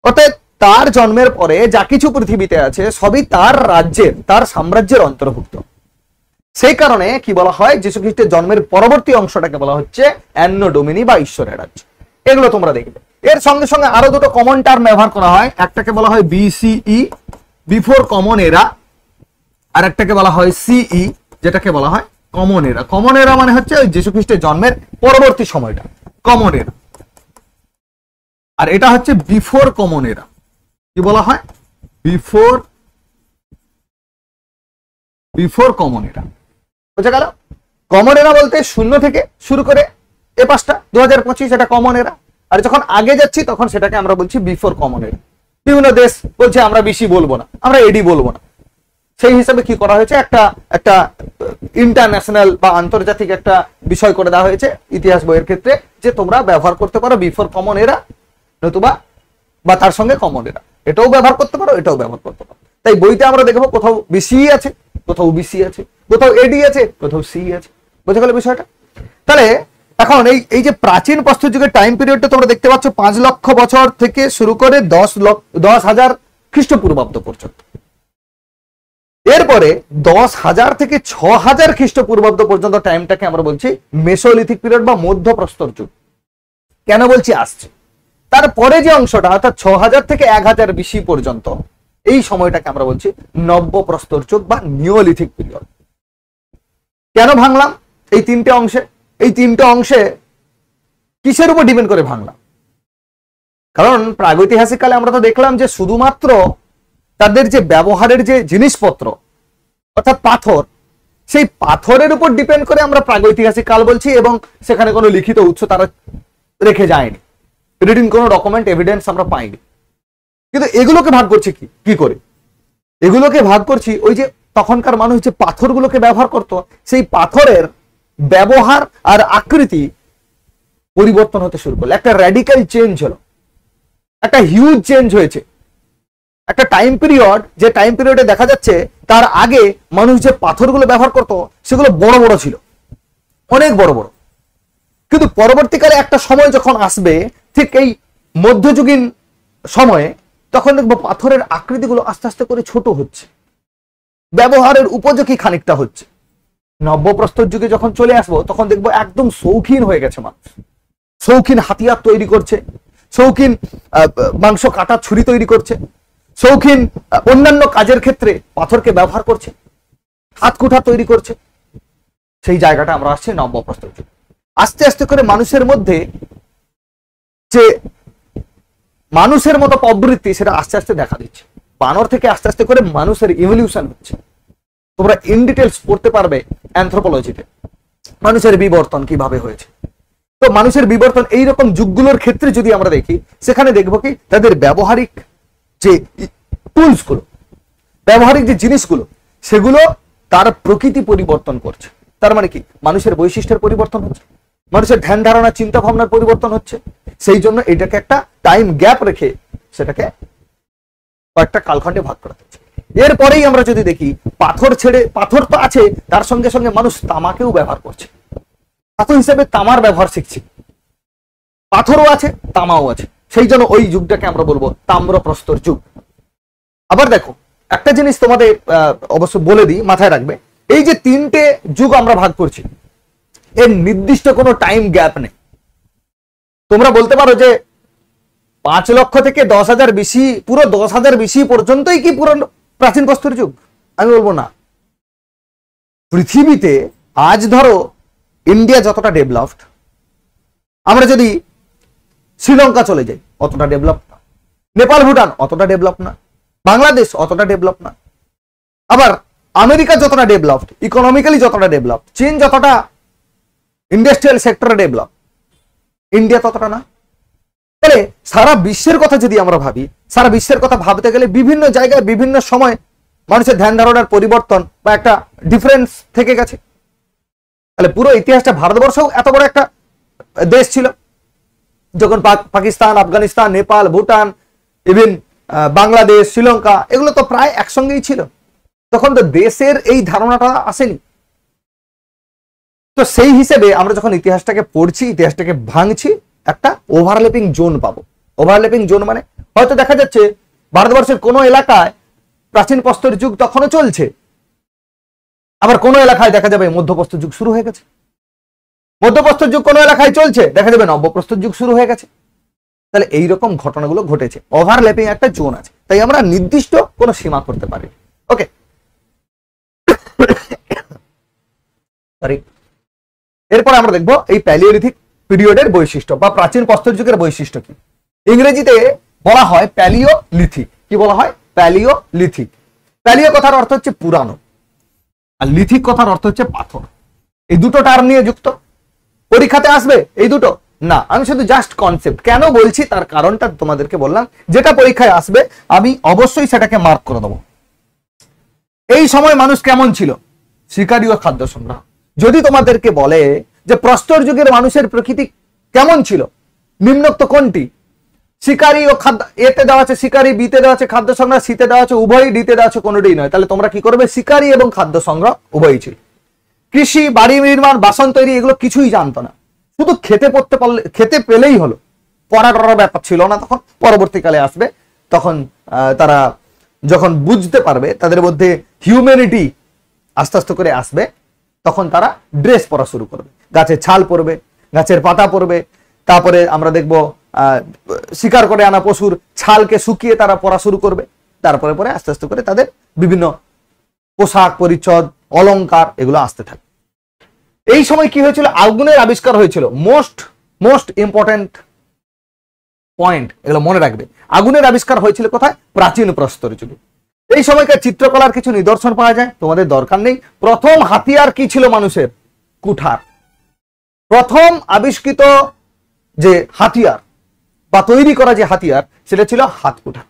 অর্থাৎ তার জন্মের পরে যা কিছু পৃথিবীতে আছে সবই তার রাজ্যের, তার সাম্রাজ্যের অন্তর্ভুক্ত। সেই কারণে কি বলা হয়? যীশু খ্রিস্টের জন্মের পরবর্তী অংশটাকে বলা হচ্ছে অ্যানো ডোমিনি বা ঈশ্বরের রাজ্য। এগুলো তোমরা দেখবে। এর সঙ্গে সঙ্গে আরো দুটো কমন টার্ম ব্যবহার করা হয়। একটাকে বলা হয় বিসিই, বিফোর কমন এরা, আর একটাকে বলা হয় সিই, যেটাকে বলা হয় কমন এরা। কমন এরা মানে হচ্ছে ওই যীশু খ্রিস্টের জন্মের পরবর্তী সময়টা, কমন এরা। আর এটা হচ্ছে বিফোর কমন এরা। কি বলা হয়? বিফোর কমন এরা। বোঝা গেল? কমন এরা বলতে শূন্য থেকে শুরু করে এ পাঁচটা 2025, এটা কমন এরা। আর যখন আগে যাচ্ছি তখন সেটাকে আমরা বলছি বিফোর কমন এরা। বিভিন্ন দেশ বলছে আমরা বেশি বলবো না, আমরা এডি বলবো না। সেই হিসাবে কি করা হয়েছে? একটা ইন্টারন্যাশনাল বা আন্তর্জাতিক একটা বিষয় করে দেওয়া হয়েছে ইতিহাস বইয়ের ক্ষেত্রে, যে তোমরা ব্যবহার করতে পারো বিফোর কমন এরা, নতুবা বা তার সঙ্গে কমন এরা। এটাও ব্যবহার করতে পারো, এটাও ব্যবহার করতে পারো। তাই বইতে আমরা দেখবো কোথাও বিসি আছে, কোথাও বিসি আছে, কোথাও এডি আছে, কোথাও সি আছে। বুঝে গেল বিষয়টা? তাহলে এখন এই যে প্রাচীন প্রস্তর যুগের টাইম পিরিয়ডটা তোমরা দেখতে পাচ্ছ 5 লক্ষ বছর থেকে শুরু করে 10,000 খ্রিস্টপূর্বাব্দ পর্যন্ত। এরপরে 10,000 থেকে 6,000 খ্রিস্টপূর্বাব্দ পর্যন্ত টাইমটাকে আমরা বলছি মেসোলিথিক পিরিয়ড বা মধ্য প্রস্তর যুগ। কেন বলছি? আসছে তারপরে যে অংশটা, অর্থাৎ 6,000 থেকে 1,000 BC পর্যন্ত, এই সময়টাকে আমরা বলছি নব্য প্রস্তর যুগ বা নিওলিথিক পিরিয়ড। কেন ভাঙলাম এই তিনটে অংশে? এই তিনটে অংশে কিসের উপর ডিপেন্ড করে ভাঙলাম? কারণ প্রাগৈতিহাসিক কালে আমরা তো দেখলাম যে শুধুমাত্র তাদের যে ব্যবহারের যে জিনিসপত্র, অর্থাৎ পাথর, সেই পাথরের উপর ডিপেন্ড করে আমরা প্রাগৈতিহাসিক কাল বলছি, এবং সেখানে কোনো লিখিত উৎস তারা রেখে যায়নি, রিটিন কোনো ডকুমেন্ট এভিডেন্স আমরা পাইনি। কিন্তু এগুলোকে ভাগ করছি কি করে? এগুলোকে ভাগ করছি ওই যে তখনকার মানুষ যে পাথরগুলোকে ব্যবহার করত, সেই পাথরের ব্যবহার আর আকৃতি পরিবর্তন হতে শুরু করলো। একটা র্যাডিক্যাল চেঞ্জ হলো, একটা হিউজ চেঞ্জ হয়েছে। একটা টাইম পিরিয়ড, যে টাইম পিরিয়ডে দেখা যাচ্ছে তার আগে মানুষ যে পাথরগুলো ব্যবহার করত সেগুলো বড় বড় ছিল, অনেক বড় বড়। কিন্তু পরবর্তীকালে একটা সময় যখন আসবে, ঠিক এই মধ্যযুগীন সময়ে, তখন দেখবো পাথরের আকৃতিগুলো আস্তে আস্তে করে ছোট হচ্ছে, ব্যবহারের উপযোগী খানিকটা হচ্ছে। নব্যপ্রস্তর যুগে যখন চলে আসবো, তখন দেখবো একদম শৌখিন হয়ে গেছে মানুষ, শৌখিন হাতিয়ার তৈরি করছে, শৌখিন মাংস কাটার ছুরি তৈরি করছে, শৌখিন অন্যান্য কাজের ক্ষেত্রে পাথরকে ব্যবহার করছে, হাত কুঠা তৈরি করছে। সেই জায়গাটা আমরা আসছি নব্যপ্রস্তর যুগ। আস্তে আস্তে করে মানুষের মধ্যে যে মানুষের মতো প্রবৃত্তি, সেটা আস্তে আস্তে দেখা দিচ্ছে। বানর থেকে আস্তে আস্তে করে মানুষের ইভলিউশন হচ্ছে। তোমরা ইন ডিটেলস পড়তে পারবে অ্যানথ্রোপোলজিতে, মানুষের বিবর্তন কিভাবে হয়েছে। তো মানুষের বিবর্তন এইরকম যুগগুলোর ক্ষেত্রে যদি আমরা দেখি, সেখানে দেখবো কি তাদের ব্যবহারিক যে টুলস গুলো, ব্যবহারিক যে জিনিসগুলো, সেগুলো তার প্রকৃতি পরিবর্তন করছে। তার মানে কি, মানুষের বৈশিষ্ট্যের পরিবর্তন হচ্ছে, মানুষের ধ্যান ধারণা চিন্তা ভাবনার পরিবর্তন হচ্ছে। সেই জন্য এটাকে একটা টাইম গ্যাপ রেখে সেটাকে কয়েকটা কালখণ্ডে ভাগ করা হচ্ছে। এরপরেই আমরা যদি দেখি, পাথর ছেড়ে, পাথর তো আছে, তার সঙ্গে সঙ্গে মানুষ তামাকেও ব্যবহার করছে। ধাতু হিসেবে তামার ব্যবহার শিখছি, পাথরও আছে, তামাও আছে। সেই জন্য ওই যুগটাকে আমরা বলবো তাম্রপ্রস্তর যুগ। আবার দেখো, একটা জিনিস তোমাদের অবশ্য বলে দিই, মাথায় রাখবে, এই যে তিনটে যুগ আমরা ভাগ করছি, এর নির্দিষ্ট কোনো টাইম গ্যাপ নেই। তোমরা বলতে পারো যে 5 লক্ষ থেকে 10,000 বিসি, পুরো 10,000 বিসি পর্যন্তই কি পুরো প্রাচীন প্রস্তর যুগ? আমি বলবো না। পৃথিবীতে আজ ধরো ইন্ডিয়া যতটা ডেভেলপড, আমরা যদি শ্রীলঙ্কা চলে যাই, অতটা ডেভেলপ না। নেপাল ভুটান অতটা ডেভেলপ না। বাংলাদেশ অতটা ডেভেলপ না। আবার আমেরিকা যতটা ডেভেলপড, ইকোনমিক্যালি যতটা ডেভেলপড, চীন যতটা ইন্ডাস্ট্রিয়াল সেক্টরে ডেভেলপ, ইন্ডিয়া ততটা না। তাহলে সারা বিশ্বের কথা যদি আমরা ভাবি, সারা বিশ্বের কথা ভাবতে গেলে বিভিন্ন জায়গায় বিভিন্ন সময় মানুষের ধ্যান ধারণার পরিবর্তন বা একটা ডিফারেন্স থেকে গেছে। তাহলে পুরো ইতিহাসটা, ভারতবর্ষও এত বড় একটা দেশ ছিল, যখন পাকিস্তান, আফগানিস্তান, নেপাল, ভুটান, ইভেন বাংলাদেশ, শ্রীলঙ্কা, এগুলো তো প্রায় একসঙ্গেই ছিল। তখন তো দেশের এই ধারণাটা আসেনি। তো সেই হিসেবে আমরা যখন ইতিহাসটাকে পড়ছি, ইতিহাসটাকে ভাঙছি, একটা ওভারল্যাপিং জোন পাবো। ওভারল্যাপিং জোন মানে হয়তো দেখা যাচ্ছে ভারতবর্ষের কোনো এলাকায় প্রাচীন প্রস্তর যুগ তখনও চলছে, আবার কোনো এলাকায় দেখা যাবে মধ্যপ্রস্তর যুগ শুরু হয়ে গেছে। মধ্যপ্রস্তর যুগ কোনো এলাকায় চলছে, দেখা যাবে নব্যপ্রস্তর যুগ শুরু হয়ে গেছে। তাহলে এইরকম ঘটনাগুলো ঘটেছে, ওভারল্যাপিং একটা জোন আছে, তাই আমরা নির্দিষ্ট কোনো সীমা করতে পারি। ওকে, সরি। এরপর আমরা দেখবো এই প্যালিওলিথিক পিরিয়ডের বৈশিষ্ট্য বা প্রাচীন প্রস্তর যুগের বৈশিষ্ট্য কি। ইংরেজিতে বলা হয় প্যালিওলিথিক। কি বলা হয়? প্যালিওলিথিক। প্যালিও কথার অর্থ হচ্ছে পুরানো, আর লিথিক কথার অর্থ হচ্ছে পাথর। এই দুটো টার্ম নিয়ে যুক্ত। পরীক্ষাতে আসবে এই দুটো না, আমি শুধু জাস্ট কনসেপ্ট কেন বলছি তার কারণটা তোমাদেরকে বললাম। যেটা পরীক্ষায় আসবে আমি অবশ্যই সেটাকে মার্ক করে দেবো। এই সময় মানুষ কেমন ছিল? শিকারী ও খাদ্য সংগ্রহ। যদি তোমাদেরকে বলে যে প্রস্তর যুগের মানুষের প্রকৃতি কেমন ছিল, নিম্নোক্ত কোনটি? শিকারী ও খাদ্য, এতে দেওয়া আছে শিকারী, বিতে দেওয়া আছে খাদ্য সংগ্রহ, সিতে দেওয়া আছে উভয়ই, ডিতে দেওয়া আছে কোনোটাই নয়। তাহলে তোমরা কি করবে? শিকারী এবং খাদ্য সংগ্রহ উভয়ই ছিল। কৃষি, বাড়ি নির্মাণ, বাসন তৈরি, এগুলো কিছুই জানতো না। শুধু খেতে পড়তে পারলে, খেতে পেলেই হলো। পড়ার ব্যাপার ছিল না তখন। পরবর্তীকালে আসবে, তখন তারা যখন বুঝতে পারবে, তাদের মধ্যে হিউম্যানিটি আস্তে আস্তে করে আসবে, তখন তারা ড্রেস পরা শুরু করবে। গাছের ছাল পরবে, গাছের পাতা পরবে। তারপরে আমরা দেখবো শিকার করে আনা পশুর ছালকে শুকিয়ে তারা পরা শুরু করবে। তারপরে পরে আস্তে আস্তে করে তাদের বিভিন্ন পোশাক পরিচ্ছদ, অলংকার, এগুলো আসতে থাকে। এই সময় কি হয়েছিল? আগুনের আবিষ্কার হয়েছিল। মোস্ট ইম্পর্টেন্ট পয়েন্ট, এগুলো মনে রাখবে। আগুনের আবিষ্কার হয়েছিল কোথায়? প্রাচীন প্রস্তর যুগে। এই সময়কার চিত্রকলার কিছু নিদর্শন পাওয়া যায়, তোমাদের দরকার নেই। প্রথম হাতিয়ার কি ছিল মানুষের? কুঠার। প্রথম আবিষ্কৃত যে হাতিয়ার বা তৈরি করা যে হাতিয়ার, সেটা ছিল হাত কুঠার।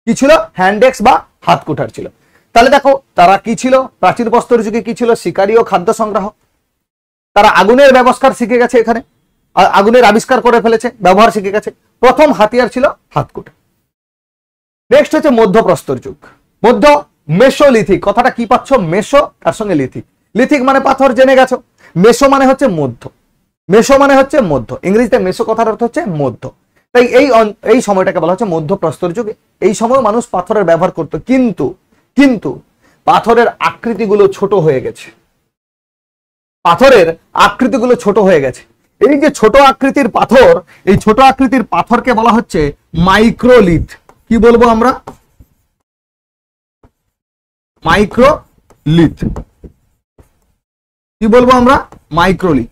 কি ছিল? হ্যান্ড এক্স বা হাত কুঠার ছিল। তাহলে দেখো তারা কি ছিল, প্রাচীন প্রস্তর যুগে কি ছিল, শিকারী ও খাদ্য সংগ্রাহক। তারা আগুনের ব্যবস্কার শিখে গেছে, এখানে আগুনের আবিষ্কার করে ফেলেছে, ব্যবহার শিখে গেছে। প্রথম হাতিয়ার ছিল হাতকুটা। নেক্সট হচ্ছে মধ্যপ্রস্তর যুগ। মধ্য মেসোলিথিক, কথাটা কি পাচ্ছ, মেসো তার সঙ্গে লিথিক। লিথিক মানে পাথর, জেনে গেছো। মেসো মানে হচ্ছে মধ্য, মেসো মানে হচ্ছে মধ্য, ইংরেজিতে মেসো কথার অর্থ হচ্ছে মধ্য। তাই এই সময়টাকে বলা হচ্ছে মধ্যপ্রস্তর যুগে। এই সময় মানুষ পাথরের ব্যবহার করত, কিন্তু কিন্তু পাথরের আকৃতিগুলো ছোট হয়ে গেছে, পাথরের আকৃতিগুলো ছোট হয়ে গেছে। এই যে ছোট আকৃতির পাথর, এই ছোট আকৃতির পাথরকে বলা হচ্ছে মাইক্রোলিথ। কি বলবো আমরা, মাইক্রোলিথ। কি বলবো আমরা, মাইক্রোলিথ।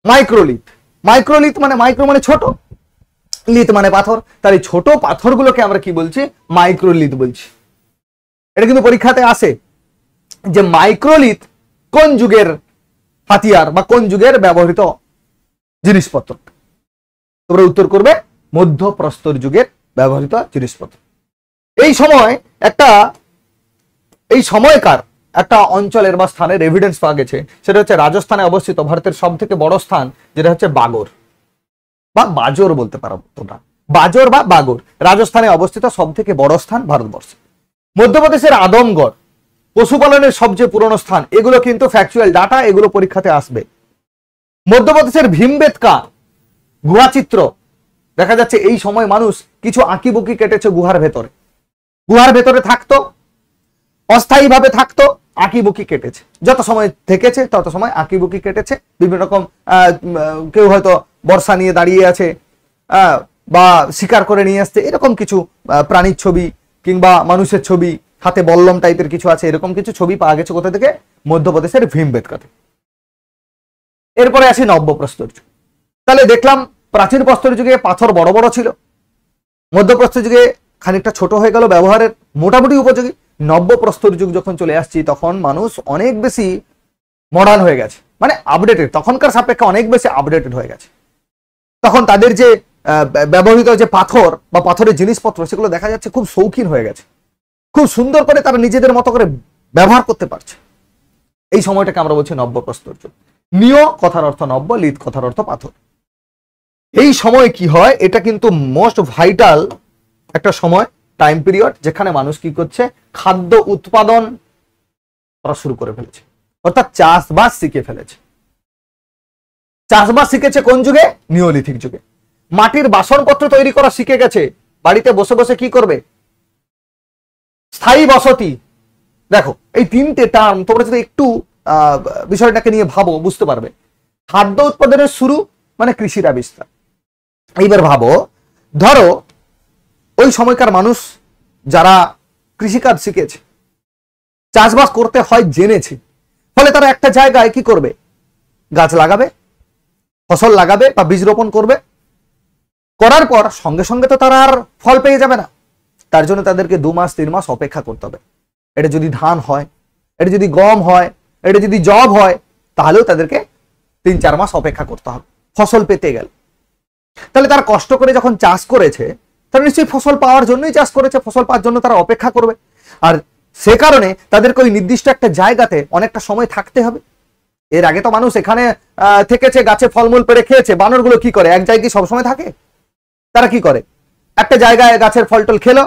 মাইক্রোলিথ, মাইক্রোলিথ মানে মাইক্রো মানে ছোট, লিথ মানে পাথর। তার এই ছোট পাথরগুলোকে আমরা কি বলছি, মাইক্রোলিথ বলছি। এটা কিন্তু পরীক্ষাতে আসে যে মাইক্রোলিথ কোন যুগের হাতিয়ার বা কোন যুগের ব্যবহৃত জিনিসপত্র। তোমরা উত্তর করবে মধ্যপ্রস্তর যুগের ব্যবহৃত জিনিসপত্র। এই সময়কার একটা অঞ্চলের বা স্থানের এভিডেন্স পাওয়া গেছে, সেটা হচ্ছে রাজস্থানে অবস্থিত ভারতের সব থেকে বড় স্থান, যেটা হচ্ছে বাগর বা বাজর বলতে পারো তোমরা, বাজর বা বাগর, রাজস্থানে অবস্থিত সব থেকে বড় স্থান ভারতবর্ষে। মধ্যপ্রদেশের আদমগড় পশুপালনের সবচেয়ে পুরনো স্থান। এগুলো কিন্তু ফ্যাকচুয়াল ডাটা, এগুলো পরীক্ষাতে আসবে। মধ্যপ্রদেশের ভীমবেটকা গুহাচিত্র দেখা যাচ্ছে এই সময় মানুষ কিছু আঁকিবুকি কেটেছে গুহার ভেতরে, গুহার ভেতরে থাকতো, অস্থায়ীভাবে থাকতো, আঁকিবুকি কেটেছে। যত সময় থেকেছে তত সময় আঁকিবুকি কেটেছে। বিভিন্ন রকম কেউ হয়তো বর্ষা নিয়ে দাঁড়িয়ে আছে বা শিকার করে নিয়ে আসছে, এরকম কিছু প্রাণীর ছবি কিংবা মানুষের ছবি, হাতে বল্লম টাইপের কিছু আছে, এরকম কিছু ছবি পাওয়া গেছে কোথা থেকে, মধ্যপ্রদেশের ভীমবেটকাতে। এরপরে আসি নব্যপ্রস্তর যুগ। তাহলে দেখলাম প্রাচীন প্রস্তর যুগে পাথর বড় বড় ছিল, মধ্যপ্রস্তর যুগে খানিকটা ছোট হয়ে গেল, ব্যবহারের মোটামুটি উপযোগী। নব্যপ্রস্তর যুগ যখন চলে আসছি তখন মানুষ অনেক বেশি মডার্ন হয়ে গেছে, মানে আপডেটেড, তখনকার সাপেক্ষে অনেক বেশি আপডেটেড হয়ে গেছে। তখন তাদের যে ব্যবহৃত যে পাথর বা পাথরের জিনিসপত্র, সেগুলো দেখা যাচ্ছে খুব শৌখিন হয়ে গেছে, খুব সুন্দর করে তারা নিজেদের মতো করে ব্যবহার করতে পারছে। এই সময়টাকে আমরা বলছি নব্যপ্রস্তর যুগ। নিয় কথার অর্থ নব্য, লিথ কথার অর্থ পাথর। এই সময় কি হয়, এটা কিন্তু মোস্ট ভাইটাল একটা সময়, টাইম পিরিয়ড, যেখানে মানুষ কি করছে, খাদ্য উৎপাদন করা শুরু করে ফেলেছে, অর্থাৎ চাষবাস শিখে ফেলেছে। চাষবাস শিখেছে কোন যুগে, নিওলিথিক যুগে। মাটির বাসনপত্র তৈরি করা শিখে গেছে, বাড়িতে বসে বসে কি করবে, স্থায়ী বসতি। দেখো এই তিনটে টার্ম তোমরা যদি একটু বিষয়টাকে নিয়ে ভাবো, বুঝতে পারবে। খাদ্য উৎপাদনের শুরু মানে কৃষির আবিষ্কার। এইবার ভাবো, ধরো ওই সময়কার মানুষ যারা কৃষিকাজ শিখেছে, চাষবাস করতে হয় জেনেছে, ফলে তারা একটা জায়গায় কি করবে, গাছ লাগাবে, ফসল লাগাবে বা বীজ রোপণ করবে। করার পর সঙ্গে সঙ্গে তো তারা আর ফল পেয়ে যাবে না, তার জন্য তাদেরকে 2 মাস 3 মাস অপেক্ষা করতে হবে। এটা যদি ধান হয়, এটা যদি গম হয়, এটা যদি জব হয়, তাহলেও তাদেরকে 3-4 মাস অপেক্ষা করতে হবে ফসল পেতে গেলে। তাহলে তারা কষ্ট করে যখন চাষ করেছে, তারা নিশ্চয়ই ফসল পাওয়ার জন্যই চাষ করেছে, ফসল পাওয়ার জন্য তারা অপেক্ষা করবে। আর সে কারণে তাদেরকে ওই নির্দিষ্ট একটা জায়গাতে অনেকটা সময় থাকতে হবে। এর আগে তো মানুষ এখানে থেকেছে, গাছে ফলমূল পেড়ে খেয়েছে। বানরগুলো কি করে, এক জায়গায় সবসময় থাকে? তারা কি করে, একটা জায়গায় গাছের ফল টল খেলো,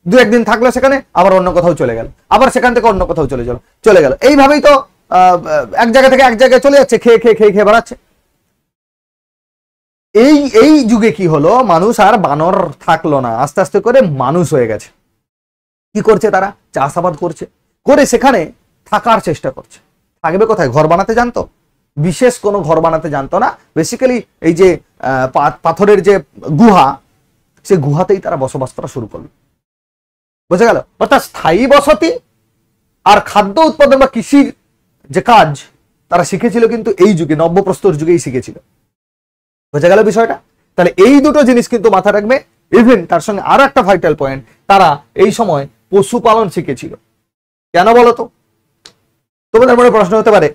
2-1 দিন থাকলো সেখানে, আবার অন্য কোথাও চলে গেল, আবার সেখান থেকে অন্য কোথাও চলে গেল। এইভাবেই তো এক জায়গা থেকে এক জায়গায় চলে যাচ্ছে, খেয়ে খেয়ে খেয়ে খেয়ে বেড়াচ্ছে। এই যুগে কি হলো, মানুষ আর বানর থাকলো না, আস্তে আস্তে করে মানুষ হয়ে গেছে। কি করছে তারা, চাষাবাদ করছে, করে সেখানে থাকার চেষ্টা করছে। থাকবে কোথায়, ঘর বানাতে জানতো? বিশেষ কোনো ঘর বানাতে জানতো না। বেসিক্যালি এই যে পাথরের যে গুহা, সে গুহাতেই তারা বসবাস করা শুরু করলো। বুঝে গেল? অর্থাৎ স্থায়ী বসতি আর খাদ্য উৎপাদন বা কৃষির যে কাজ তারা শিখেছিল কিন্তু এই যুগে, নব্যপ্রস্তর যুগেই শিখেছিল। বুঝে গেল বিষয়টা? তাহলে এই দুটো জিনিস কিন্তু মাথায় রাখবে। ইভেন তার সঙ্গে আরো একটা ভাইটাল পয়েন্ট, তারা এই সময় পশুপালন শিখেছিল। কেন বলতো? তোমাদের মনে প্রশ্ন হতে পারে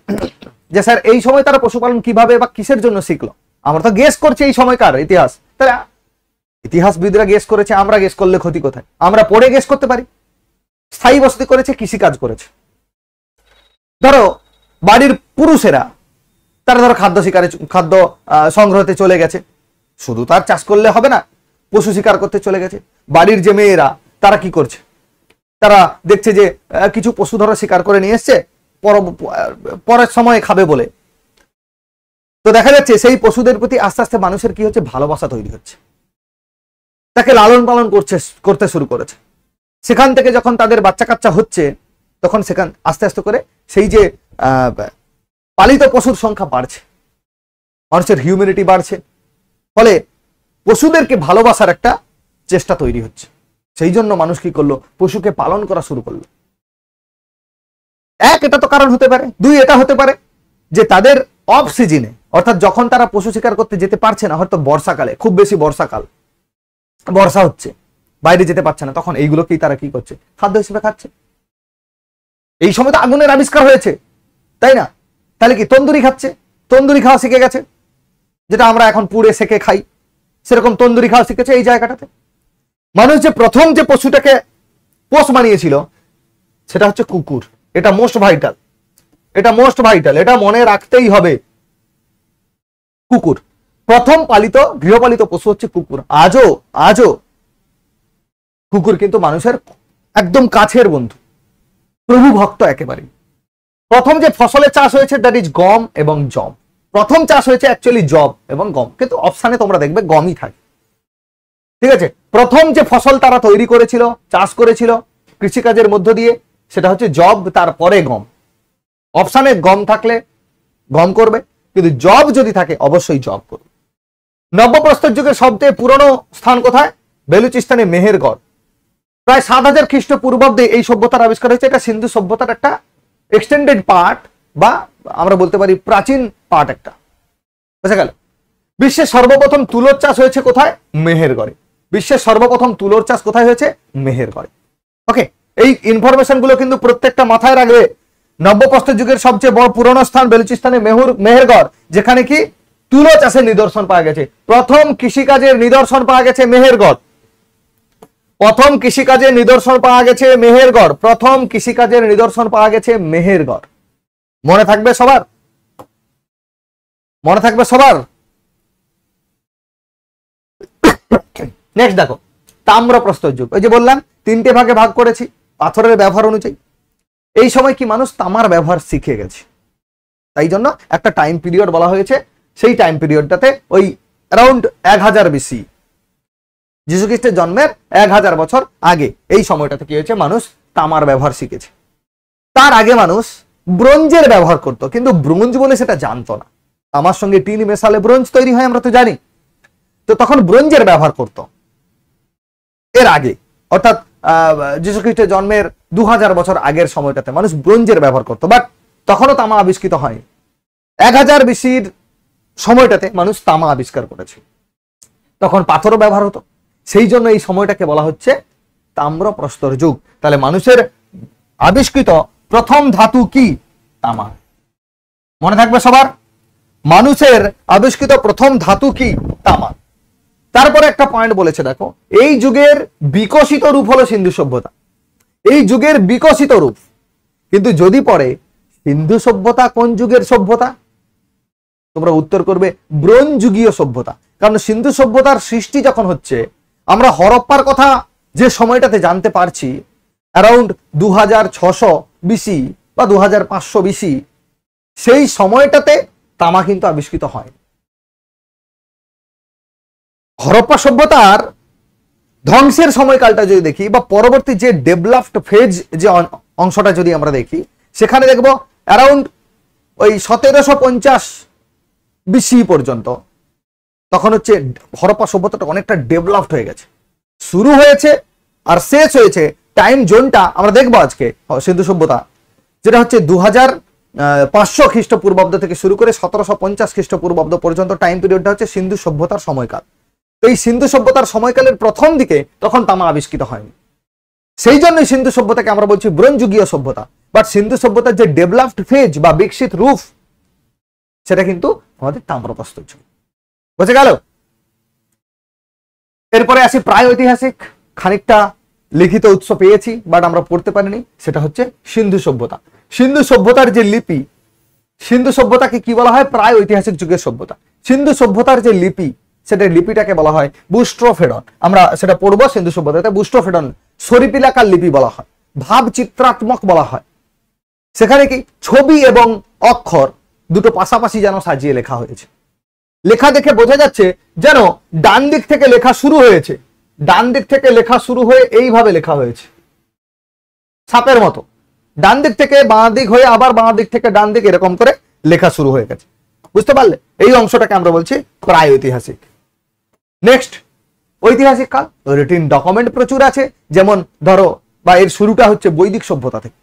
যে স্যার এই সময় তারা পশুপালন কিভাবে বা কিসের জন্য শিখলো? আমরা তো গেস করছি এই সময়কার ইতিহাস, তাহলে ইতিহাসবিদরা গেস করেছে, আমরা গেস করলে ক্ষতি কোথায়? আমরা পড়ে গেস করতে পারি। স্থায়ী বসতি করেছে, কৃষিকাজ করেছে। ধরো বাড়ির পুরুষেরা তারা ধরো খাদ্য সংগ্রহতে চলে গেছে, শুধু তার চাষ করলে হবে না, পশু শিকার করতে চলে গেছে। বাড়ির যে মেয়েরা তারা কি করছে, তারা দেখছে যে কিছু পশু ধরো শিকার করে নিয়ে এসছে পরের সময় খাবে বলে, তো দেখা যাচ্ছে সেই পশুদের প্রতি আস্তে আস্তে মানুষের কি হচ্ছে, ভালোবাসা তৈরি হচ্ছে, তাকে লালন পালন করতে শুরু করেছে। সেখান থেকে যখন তাদের বাচ্চা কাচ্চা হচ্ছে, তখন সেখান আস্তে আস্তে করে সেই যে পালিত পশুর সংখ্যা বাড়ছে, মানুষের হিউম্যানিটি বাড়ছে, ফলে পশুদেরকে ভালোবাসার একটা চেষ্টা তৈরি হচ্ছে। সেই জন্য মানুষ কি করলো, পশুকে পালন করা শুরু করলো। এক, এটা তো কারণ হতে পারে। দুই, এটা হতে পারে যে তাদের অফ সিজনে, অর্থাৎ যখন তারা পশু শিকার করতে যেতে পারছে না, হয়তো বর্ষাকালে, খুব বেশি বর্ষাকাল, বর্ষা হচ্ছে, বাইরে যেতে পারছে না, তখন এইগুলোকেই তারা কি করছে, খাদ্য হিসেবে খাচ্ছে। এই সময় তো আগুনের আবিষ্কার হয়েছে, তাই না? তাহলে কি তন্দুরি খাচ্ছে, তন্দুরি খাওয়া শিখে গেছে, যেটা আমরা এখন পুড়ে সেকে খাই, সেরকম তন্দুরি খাওয়া শিখেছে এই জায়গাটাতে। মানুষ যে প্রথম যে পশুটাকে পোষ বানিয়েছিল সেটা হচ্ছে কুকুর। এটা মোস্ট ভাইটাল, এটা মোস্ট ভাইটাল, এটা মনে রাখতেই হবে। কুকুর প্রথম পালিত গৃহপালিত পশু হচ্ছে কুকুর। আজও কুকুর কিন্তু মানুষের একদম কাছের বন্ধু, প্রভু ভক্ত একেবারে। প্রথম যে ফসলের চাষ হয়েছে দ্যাট ইজ গম এবং জব। প্রথম চাষ হয়েছে অ্যাকচুয়ালি জব এবং গম, কিন্তু অপশানে তোমরা দেখবে গমই থাকে, ঠিক আছে? প্রথম যে ফসল তারা তৈরি করেছিল, চাষ করেছিল কৃষিকাজের মধ্য দিয়ে, সেটা হচ্ছে জব, তারপরে গম। অপশানে গম থাকলে গম করবে, কিন্তু জব যদি থাকে অবশ্যই জব করবে। নব্যপ্রস্তর যুগের সবচেয়ে পুরনো স্থান কোথায়? বেলুচিস্তানে মেহেরগড়। প্রায় 7000 খ্রিস্টপূর্বাব্দে এই সভ্যতার আবিষ্কার হয়েছে। এটা সিন্ধু সভ্যতার একটা এক্সটেন্ডেড পার্ট, বা আমরা বলতে পারি প্রাচীন পার্ট একটা, বুঝা গেল? বিশ্বের সর্বপ্রথম তুলোর চাষ হয়েছে কোথায়? মেহেরগড়ে। বিশ্বের সর্বপ্রথম তুলোর চাষ কোথায় হয়েছে? মেহেরগড়ে। ওকে, এই ইনফরমেশন গুলো কিন্তু প্রত্যেকটা মাথায় রাখবে। নব্যপ্রস্তর যুগের সবচেয়ে বড় পুরনো স্থান বেলুচিস্তানে মেহেরগড়, যেখানে কি তুলো চাষের নিদর্শন পাওয়া গেছে। প্রথম কৃষিকাজের নিদর্শন পাওয়া গেছে মেহেরগড়। প্রথম কৃষিকাজের নিদর্শন পাওয়া গেছে মেহেরগড়। প্রথম কৃষিকাজের নিদর্শন পাওয়া গেছে মেহেরগড়। মনে থাকবে সবার? মনে থাকবে সবার? নেক্সট দেখো, তাম্রপ্রস্তর যুগ। ওই যে বললাম তিনটে ভাগে ভাগ করেছি পাথরের ব্যবহার অনুযায়ী। এই সময় কি মানুষ তামার ব্যবহার শিখে গেছে, তাই জন্য একটা টাইম পিরিয়ড বলা হয়েছে। সেই টাইম পিরিয়ডটাতে ওই অ্যারাউন্ড 1000 BC, যীশু খ্রিস্টের জন্মের 1000 বছর আগে, এই সময়টাতে কি হয়েছে, মানুষ তামার ব্যবহার শিখেছে। তার আগে মানুষ ব্রোঞ্জের ব্যবহার করত, কিন্তু ব্রোঞ্জ বলে সেটা জানতো না। তামার সঙ্গে টিন মেশালে ব্রোঞ্জ তৈরি হয়, আমরা তো জানি। তো তখন ব্রোঞ্জের ব্যবহার করত এর আগে, অর্থাৎ যীশু খ্রিস্টের জন্মের 2000 বছর আগের সময়টাতে মানুষ ব্রোঞ্জের ব্যবহার করত, বাট তখনও তামা আবিষ্কৃত হয়নি। 1000 BCর সময়টাতে মানুষ তামা আবিষ্কার করেছে, তখন পাথরও ব্যবহার হতো। সেই জন্য এই সময়টাকে বলা হচ্ছে তাম্রপ্রস্তর যুগ। তাহলে মানুষের আবিষ্কৃত প্রথম ধাতু কি? তামা। মনে থাকবে সবার? মানুষের আবিষ্কৃত প্রথম ধাতু কি? তামা। তারপরে একটা পয়েন্ট বলেছে, দেখো, এই যুগের বিকশিত রূপ হলো সিন্ধু সভ্যতা। এই যুগের বিকশিত রূপ, কিন্তু যদি পড়ে সিন্ধু সভ্যতা কোন যুগের সভ্যতা, তোমরা উত্তর করবে ব্রোঞ্জ যুগীয় সভ্যতা। কারণ সিন্ধু সভ্যতার সৃষ্টি যখন হচ্ছে, আমরা হরপ্পার কথা যে সময়টাতে জানতে পারছি অ্যারাউন্ড 2600 BC বা 2500 BC, সেই সময়টাতে তামা কিন্তু আবিষ্কৃত হয়। হরপ্পা সভ্যতার ধ্বংসের সময়কালটা যদি দেখি, বা পরবর্তী যে ডেভেলপড ফেজ যে অংশটা যদি আমরা দেখি, সেখানে দেখবো অ্যারাউন্ড ওই 1750 BC পর্যন্ত। তখন হচ্ছে হরপ্পা সভ্যতাটা অনেকটা ডেভেলপড হয়ে গেছে, শুরু হয়েছে আর শেষ হয়েছে। টাইম জোনটা আমরা দেখবো আজকে সিন্ধু সভ্যতা, যেটা হচ্ছে 2500 খ্রিস্টপূর্বাব্দ থেকে শুরু করে 1750 খ্রিস্টপূর্বাব্দ পর্যন্ত টাইম পিরিয়ডটা হচ্ছে সিন্ধু সভ্যতার সময়কাল। তো এই সিন্ধু সভ্যতার সময়কালের প্রথম দিকে তখন তামা আবিষ্কৃত হয়নি, সেই জন্যই সিন্ধু সভ্যতাকে আমরা বলছি ব্রোঞ্জ যুগীয় সভ্যতা। বাট সিন্ধু সভ্যতার যে ডেভেলপড ফেজ বা বিকশিত রূপ, সেটা কিন্তু আমাদের তাম্রপ্রস্তর যুগ। বুঝে গেল? এরপরে আসি প্রায় ঐতিহাসিক, খানিকটা লিখিত উৎস পেয়েছি বাট আমরা পড়তে পারিনি, সেটা হচ্ছে সিন্ধু সভ্যতা। সিন্ধু সভ্যতার যে লিপি, সিন্ধু সভ্যতাকে কি বলা হয়? প্রায় ঐতিহাসিক যুগের সভ্যতা। সিন্ধু সভ্যতার যে লিপি, সেটা লিপিটাকে বলা হয় বুস্ট্রোফেডন। আমরা সেটা পড়বো। সিন্ধু সভ্যতাতে বুস্ট্রোফেডন শরীফিলাকার লিপি বলা হয়, ভাব চিত্রাত্মক বলা হয়। সেখানে কি ছবি এবং অক্ষর দুটো পাশাপাশি যেন সাজিয়ে লেখা হয়েছে। লেখা দেখে বোঝা যাচ্ছে যেন ডান দিক থেকে লেখা শুরু হয়েছে, ডান দিক থেকে লেখা শুরু হয়ে এইভাবে লেখা হয়েছে সাপের মতো, ডান দিক থেকে বাঁ দিক হয়ে আবার বাঁ দিক থেকে ডান দিক, এরকম করে লেখা শুরু হয়ে গেছে। বুঝতে পারলে? এই অংশটাকে আমরা বলছি প্রায় ঐতিহাসিক। নেক্সট, ঐতিহাসিক কাল। রিটিন ডকুমেন্ট প্রচুর আছে, যেমন ধরো বা এর শুরুটা হচ্ছে বৈদিক সভ্যতা থেকে।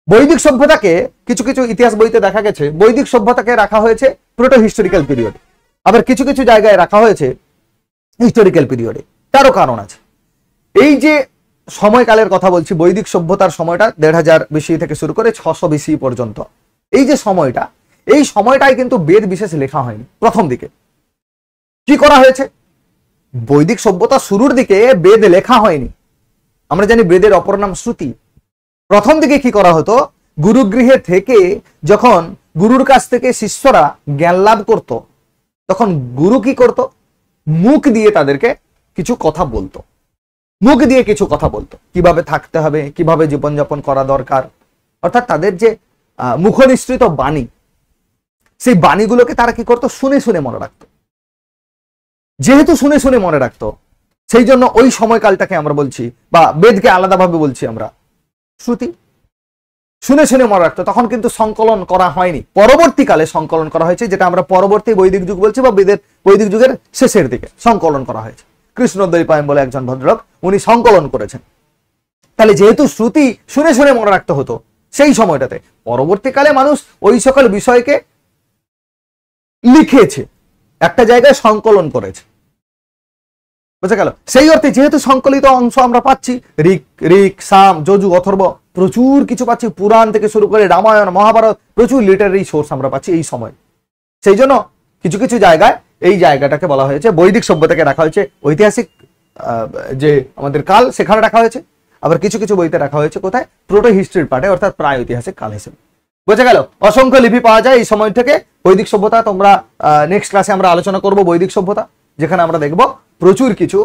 বৈদিক সভ্যতাকে কিছু কিছু ইতিহাস বইতে দেখা গেছে বৈদিক সভ্যতাকে রাখা হয়েছে প্রোটো হিস্টোরিক্যাল পিরিয়ডে, আবার কিছু কিছু জায়গায় রাখা হয়েছে হিস্টোরিক্যাল পিরিয়ডে। তারও কারণ আছে। এই যে সময়কালের কথা বলছি, বৈদিক সভ্যতার সময়টা 1500 বিসি থেকে শুরু করে 600 বিসি পর্যন্ত, এই যে সময়টা, এই সময়টাই কিন্তু বেদ বিশেষ লেখা হয়নি। প্রথম দিকে কি করা হয়েছে? বৈদিক সভ্যতা শুরুর দিকে বেদ লেখা হয়নি। আমরা জানি বেদের অপর নাম শ্রুতি। প্রথম দিকে কি করা হতো? গুরুগৃহে থেকে যখন গুরুর কাছ থেকে শিষ্যরা জ্ঞান লাভ করত, তখন গুরু কি করত? মুখ দিয়ে তাদেরকে কিছু কথা বলতো, মুখ দিয়ে কিছু কথা বলতো, কিভাবে থাকতে হবে, কিভাবে জীবনযাপন করা দরকার। অর্থাৎ তাদের যে মুখনিসৃত বাণী, সেই বাণীগুলোকে তারা কি করতো? শুনে শুনে মনে রাখতো। যেহেতু শুনে শুনে মনে রাখতো, সেই জন্য ওই সময়কালটাকে আমরা বলছি, বা বেদকে আলাদাভাবে বলছি আমরা শ্রুতি। শুনে শুনে মনে রাখতো। তখন কিন্তু সংকলন করা হয়নি, পরবর্তীকালে সংকলন করা হয়েছে, যেটা আমরা পরবর্তী বৈদিক যুগ বলছি, বা বেদের বৈদিক যুগের শেষের দিকে সংকলন করা হয়েছে। কৃষ্ণদ্বৈপায়ন বলে একজন ভদ্রলোক, উনি সংকলন করেছেন। তাহলে যেহেতু শ্রুতি শুনে শুনে মনে রাখতে হতো সেই সময়টাতে, পরবর্তীকালে মানুষ ওই সকল বিষয়কে লিখেছে, একটা জায়গায় সংকলন করেছে। বুঝা গেল? সেই অর্থে যেহেতু সংকলিত অংশ আমরা পাচ্ছি, ঋক, সাম, যজু, অথর্ব, প্রচুর কিছু পাচ্ছি, পুরাণ থেকে শুরু করে রামায়ণ, মহাভারত, প্রচুর লিটারারি সোর্স আমরা পাচ্ছি এই সময়। সেই জন্য কিছু কিছু জায়গায় এই জায়গাটাকে বলা হয়েছে, বৈদিক সভ্যতাকে রাখা হয়েছে ঐতিহাসিক যে আমাদের কাল, সেখানে রাখা হয়েছে। আবার কিছু কিছু বইতে রাখা হয়েছে কোথায়? প্রোটো হিস্ট্রির পার্টে, অর্থাৎ প্রায় ঐতিহাসিক কাল হিসেবে। বোঝা গেল? অসংখ্য লিপি পাওয়া যায় এই সময় থেকে। বৈদিক সভ্যতা তোমরা নেক্সট ক্লাসে আমরা আলোচনা করব বৈদিক সভ্যতা, যেখানে আমরা দেখব প্রচুর কিছু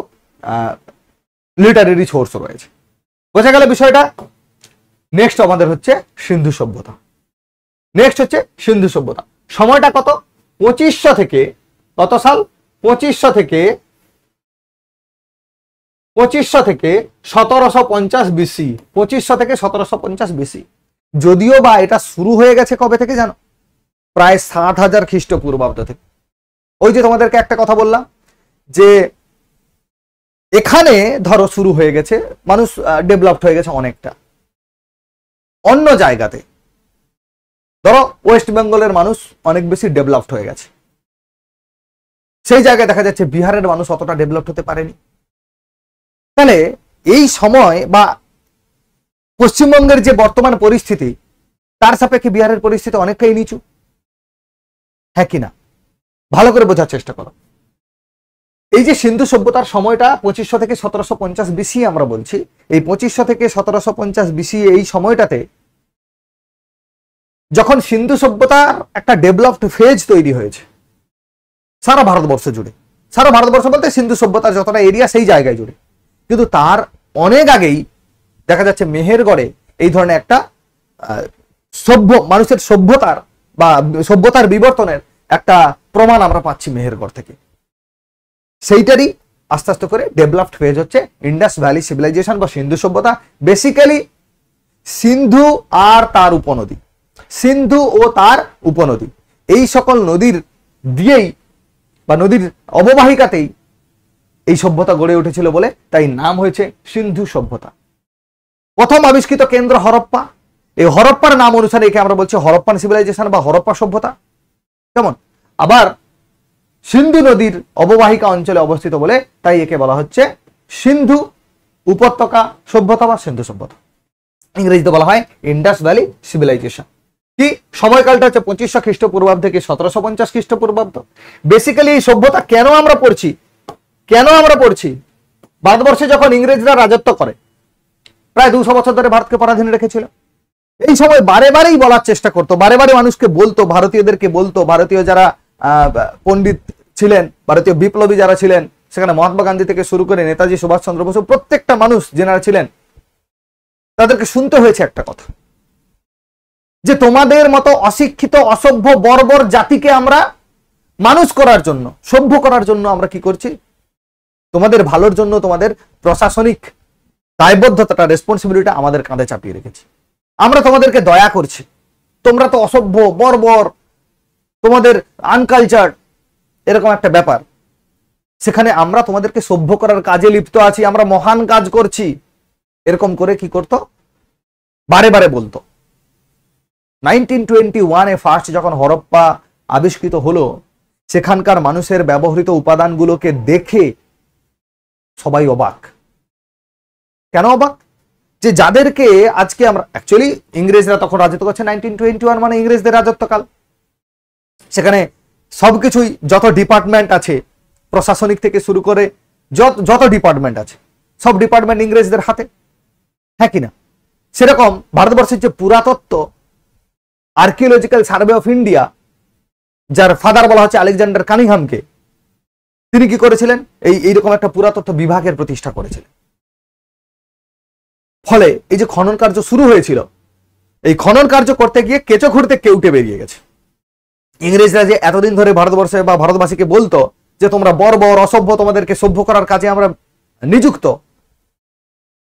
লিটারেরি সোর্স রয়েছে। বোঝা গেল বিষয়টা? নেক্সট আমাদের হচ্ছে সিন্ধু সভ্যতা। নেক্সট হচ্ছে সিন্ধু সভ্যতা। সময়টা কত? 2500 থেকে কত সাল? 2500 থেকে 1750 বিসি। 2500 থেকে 1750 বিসি। যদিও বা এটা শুরু হয়ে গেছে কবে থেকে জানো? প্রায় 7000 খ্রিস্টপূর্বাব্দ থেকে। ওই যে তোমাদেরকে একটা কথা বললাম যে এখানে ধরো শুরু হয়ে গেছে, মানুষ ডেভেলপড হয়ে গেছে অনেকটা। অন্য জায়গাতে ধরো ওয়েস্ট বেঙ্গলের মানুষ অনেক বেশি ডেভেলপড হয়ে গেছে, সেই জায়গায় দেখা যাচ্ছে বিহারের মানুষ অতটা ডেভেলপড হতে পারেনি। তাহলে এই সময় বা পশ্চিমবঙ্গের যে বর্তমান পরিস্থিতি, তার সাপেক্ষে বিহারের পরিস্থিতি অনেকটাই নিচু। হ্যাঁ কিনা? ভালো করে বোঝার চেষ্টা করো। এই যে সিন্ধু সভ্যতার সময়টা 2500 থেকে 1750 বিসি আমরা বলছি, এই 2500 থেকে 1750 বিসি এই সময়টাতে যখন সিন্ধু সভ্যতার একটা ডেভেলপড ফেজ তৈরি হয়েছে সারা ভারতবর্ষ জুড়ে, সারা ভারতবর্ষ বলতে সিন্ধু সভ্যতার যতটা এরিয়া সেই জায়গায় জুড়ে, কিন্তু তার অনেক আগেই দেখা যাচ্ছে মেহেরগড়ে এই ধরনের একটা মানুষের সভ্যতার বা সভ্যতার বিবর্তনের একটা প্রমাণ আমরা পাচ্ছি মেহেরগড় থেকে। সেইটারই আস্তে আস্তে করে ডেভেলপড ফেজ হচ্ছে ইন্ডাস ভ্যালি সিভিলাইজেশন বা সিন্ধু সভ্যতা। বেসিক্যালি সিন্ধু আর তার উপনদী, সিন্ধু ও তার উপনদী, এই সকল নদীর দিয়েই বা নদীর অববাহিকাতেই এই সভ্যতা গড়ে উঠেছিল বলে তাই নাম হয়েছে সিন্ধু সভ্যতা। প্রথম আবিষ্কৃত কেন্দ্র হরপ্পা, এই হরপ্পার নাম অনুসারে একে আমরা বলছি হরপ্পান সিভিলাইজেশন বা হরপ্পা সভ্যতা। কেমন? আবার সিন্ধু নদীর অববাহিকা অঞ্চলে অবস্থিত বলে তাই একে বলা হচ্ছে সিন্ধু উপত্যকা সভ্যতা বা সিন্ধু সভ্যতা। ইংরেজিতে বলা হয় ইন্ডাস ভ্যালি সিভিলাইজেশন। কি সময়কালটা হচ্ছে 2500 খ্রিস্টপূর্বাব্দ থেকে 1750 খ্রিস্টপূর্বাব্দ। বেসিক্যালি এই সভ্যতা কেন আমরা পড়ছি, ভারতবর্ষে যখন ইংরেজরা রাজত্ব করে প্রায় 200 বছর ধরে ভারতকে পরাধীন রেখেছিল। এই সময় বারে বারেই বলার চেষ্টা করতো, বারে বারে মানুষকে বলতো, ভারতীয়দেরকে বলতো, ভারতীয় যারা পণ্ডিত ছিলেন, ভারতীয় বিপ্লবী যারা ছিলেন, সেখানে মহাত্মা গান্ধী থেকে শুরু করে নেতাজি সুভাষচন্দ্র বসু, প্রত্যেকটা মানুষ যেনারা ছিলেন তাদেরকে শুনতে হয়েছে একটা কথা, যে তোমাদের মতো অশিক্ষিত অসভ্য বর্বর জাতিকে আমরা মানুষ করার জন্য, সভ্য করার জন্য আমরা কি করছি, তোমাদের ভালোর জন্য তোমাদের প্রশাসনিক দায়বদ্ধতাটা, রেসপন্সিবিলিটি আমাদের কাঁধে চাপিয়ে রেখেছি। আমরা তোমাদেরকে দয়া করছি, তোমরা তো অসভ্য বর্বর, তোমাদের আনকালচার, এরকম একটা ব্যাপার। সেখানে আমরা তোমাদেরকে সভ্য করার কাজে লিপ্ত আছি, আমরা মহান কাজ করছি, এরকম করে কি করতো, বারে বারে বলতো। 1921-এ ফার্স্ট যখন হরপ্পা আবিষ্কৃত হলো, সেখানকার মানুষের ব্যবহৃত উপাদানগুলোকে দেখে সবাই অবাক। কেন অবাক? যে যাদেরকে আজকে আমরা, অ্যাকচুয়ালি ইংরেজরা তখন রাজত্ব করছে, 1921 মানে ইংরেজদের রাজত্বকাল। সেখানে সবকিছুই, যত ডিপার্টমেন্ট আছে, প্রশাসনিক থেকে শুরু করে যত ডিপার্টমেন্ট আছে, সব ডিপার্টমেন্ট ইংরেজদের হাতে, হ্যাঁ কিনা? সেরকম ভারতবর্ষের যে পুরাতত্ত্ব, আর্কিওলজিক্যাল সার্ভে অফ ইন্ডিয়া, যার ফাদার বলা হচ্ছে আলেকজান্ডার কানিংহামকে, তিনি কি করেছিলেন, এইরকম একটা পুরাতত্ত্ব বিভাগের প্রতিষ্ঠা করেছিলেন। ফলে এই যে খনন কার্য শুরু হয়েছিল, এই খনন কার্য করতে গিয়ে কেঁচো খুঁড়তে কেউটে বেরিয়ে গেছে। ইংরেজরা যে এতদিন ধরে ভারতবর্ষে বা ভারতবাসীকে বলতো যে তোমরা বর্বর অসভ্য, তোমাদেরকে সভ্য করার কাজে আমরা নিযুক্ত,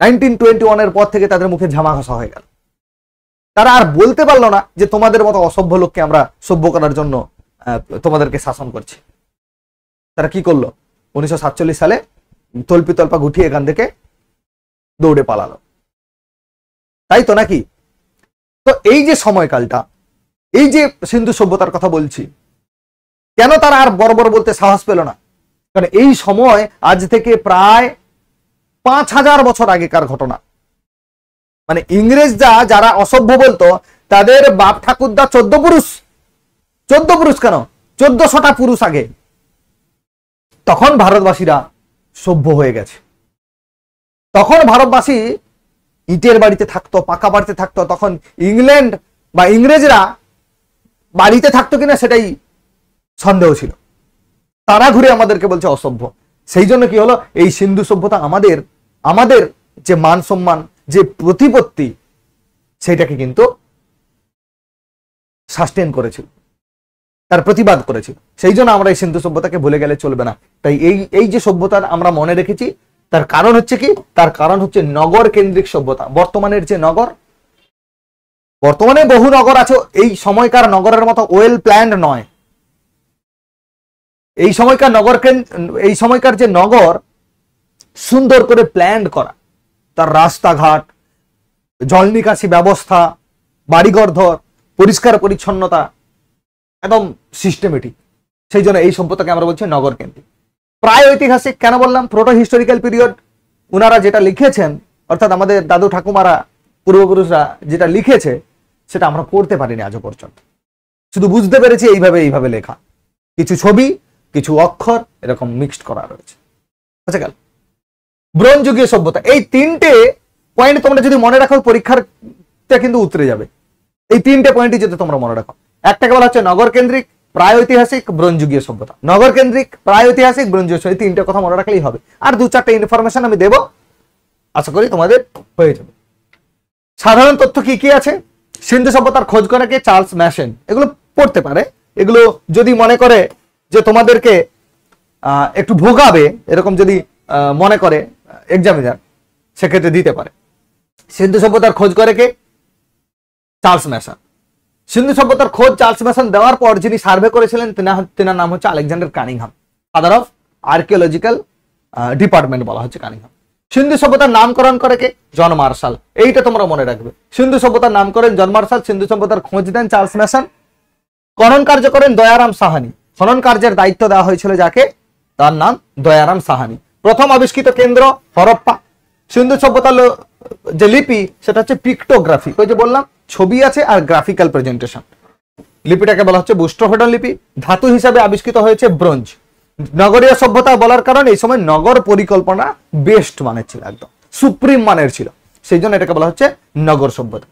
1921-এর পর থেকে তাদের মুখে ঝামা ঘষা হয়ে গেল। তারা আর বলতে পারলো না যে তোমাদের মতো অসভ্য লোককে আমরা সভ্য করার জন্য তোমাদেরকে শাসন করছি। তারা কি করলো, 1947 সালে তল্পি তল্পা গুটিয়ে এখান থেকে দৌড়ে পালালো, তাই তো নাকি? তো এই যে সময়কালটা, এই যে সিন্ধু সভ্যতার কথা বলছি, কেন তারা আর বর্বর বলতে সাহস পেল না? কারণ এই সময় আজ থেকে প্রায় 5000 বছর আগেকার ঘটনা। মানে ইংরেজরা যারা অসভ্য বলতো, তাদের বাপ ঠাকুরদা 14 পুরুষ, 14 পুরুষ কেন, 1400টা পুরুষ আগে, তখন ভারতবাসীরা সভ্য হয়ে গেছে। তখন ভারতবাসী ইটের বাড়িতে থাকতো, পাকা বাড়িতে থাকতো। তখন ইংল্যান্ড বা ইংরেজরা বাড়িতে থাকতো কিনা সেটাই সন্দেহ ছিল। তারা ঘুরে আমাদেরকে বলছে অসভ্য। সেই জন্য কি হলো, এই সিন্ধু সভ্যতা আমাদের যে মান সম্মান, যে প্রতিপত্তি, সেটাকে কিন্তু সাস্টেন করেছিল, তার প্রতিবাদ করেছিল। সেই জন্য আমরা এই সিন্ধু সভ্যতাকে ভুলে গেলে চলবে না। তাই এই যে সভ্যতার আমরা মনে রেখেছি, তার কারণ হচ্ছে কি, তার কারণ হচ্ছে নগর কেন্দ্রিক সভ্যতা। বর্তমানের যে নগর, বর্তমানে বহু নগর আছে, এই সময়কার নগরের মতো ওয়েল প্ল্যান্ড নয়। এই সময়কার যে নগর, সুন্দর করে প্ল্যান্ড করা, তার রাস্তাঘাট, জল নিকাশি ব্যবস্থা, বাড়িঘর ধর, পরিষ্কার পরিচ্ছন্নতা, একদম সিস্টেমেটিক। সেই জন্য এই সভ্যতাকে আমরা বলছি নগর কেন্দ্রিক। প্রায় ঐতিহাসিক কেন বললাম, প্রোটো হিস্টোরিক্যাল পিরিয়ড, ওনারা যেটা লিখেছেন, অর্থাৎ আমাদের দাদু ঠাকুমারা, পূর্বপুরুষরা যেটা লিখেছে, সেটা আমরা পড়তে পারিনি আজও পর্যন্ত। শুধু বুঝতে পেরেছি এইভাবে লেখা, কিছু ছবি, কিছু অক্ষর এরকম মিক্সড করা রয়েছে। বুঝে গেল? ব্রোঞ্জ যুগীয় সভ্যতা, এই 3টে পয়েন্ট তোমরা যদি মনে রাখো, পরীক্ষারটা কিন্তু উতরে যাবে। এই 3টে পয়েন্টই যদি তোমরা মনে রাখো, একটাকে বলা হচ্ছে নগর কেন্দ্রিক, প্রায় ঐতিহাসিক, ব্রোঞ্জ যুগীয় সভ্যতা। নগর কেন্দ্রিক, প্রায় ঐতিহাসিক, ব্রোঞ্জ যুগীয়, এই 3টে কথা মনে রাখলেই হবে। আর 2-4টে ইনফরমেশন আমি দেব, আশা করি তোমাদের হয়ে যাবে। সাধারণ তথ্য কি কি আছে? সিন্ধু সভ্যতার খোঁজ করে কে? Charles Mason. এগুলো পড়তে পারে, এগুলো যদি মনে করে যে তোমাদেরকে একটু ভোগাবে, এরকম যদি মনে করে এক্সামিনার, সেক্ষেত্রে দিতে পারে। সিন্ধু সভ্যতার খোঁজ করে কে? Charles Mason. সিন্ধু সভ্যতার খোঁজ চার্লস ম্যাসন দেওয়ার পর যিনি সার্ভে করেছিলেন, তেনার নাম হচ্ছে Alexander Cunningham, father of archaeological department বলা হচ্ছে কানিংহাম। সিন্ধু সভ্যতার নামকরণ করে কে? John Marshall. এইটা তোমরা মনে রাখবে, সিন্ধু সভ্যতার নাম করেন জন মার্শাল, সিন্ধু সভ্যতার খোঁজ দেন চার্লস ম্যাসন, খনন কার্য করেন দয়ারাম সাহানি। খনন কার্যের দায়িত্ব দেওয়া হয়েছিল যাকে? তার নাম দয়ারাম সাহানি। প্রথম আবিষ্কৃত কেন্দ্র হরপ্পা। সিন্ধু সভ্যতার যে লিপি, সেটা হচ্ছে পিক্টোগ্রাফি। ওই যে বললাম, ছবি আছে আর গ্রাফিক্যাল প্রেজেন্টেশন। লিপিটাকে বলা হচ্ছে বুস্ট্রোফেডন লিপি। ধাতু হিসাবে আবিষ্কৃত হয়েছে ব্রোঞ্জ। নগরীয় সভ্যতা বলার কারণে এই সময় নগর পরিকল্পনা বেস্ট মানের ছিল, একদম সুপ্রিম মানের ছিল। সেই জন্য এটাকে বলা হচ্ছে নগর সভ্যতা।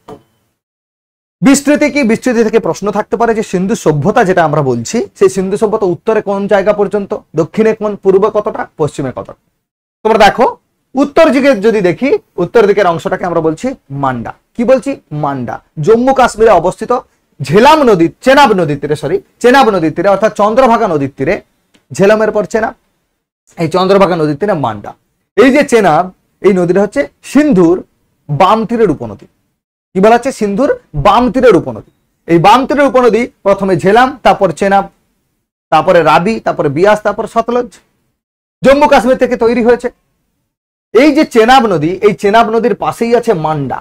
বিস্তৃতি কি? বিস্তৃতি থেকে প্রশ্ন থাকতে পারে যে সিন্ধু সভ্যতা যেটা আমরা বলছি, সেই সিন্ধু সভ্যতা উত্তরে কোন জায়গা পর্যন্ত, দক্ষিণে কোন, পূর্বে কতটা, পশ্চিমে কতটা। তোমরা দেখো উত্তর দিকে যদি দেখি, উত্তর দিকের অংশটাকে আমরা বলছি মান্ডা। কি বলছি? মান্ডা। জম্মু কাশ্মীরে অবস্থিত ঝেলাম নদী, চেনাব নদীর তীরে, চেনাব নদীর তীরে অর্থাৎ চন্দ্রভাগা নদীর তীরে, ঝেলামের পর চেনাব, এই চন্দ্রভাগা নদীর তীরে মান্ডা। এই যে চেনাব, এই নদীটা হচ্ছে সিন্ধুর বাম তীরের উপনদী। কি বলা হচ্ছে? সিন্ধুর বাম তীরের উপনদী। এই বাম তীরের উপনদী প্রথমে ঝেলাম, তারপর চেনাব, তারপরে রাবি, তারপরে বিয়াস, তারপর সতলজ, জম্মু কাশ্মীর থেকে তৈরি হয়েছে। এই যে চেনাব নদী, এই চেনাব নদীর পাশেই আছে মান্ডা।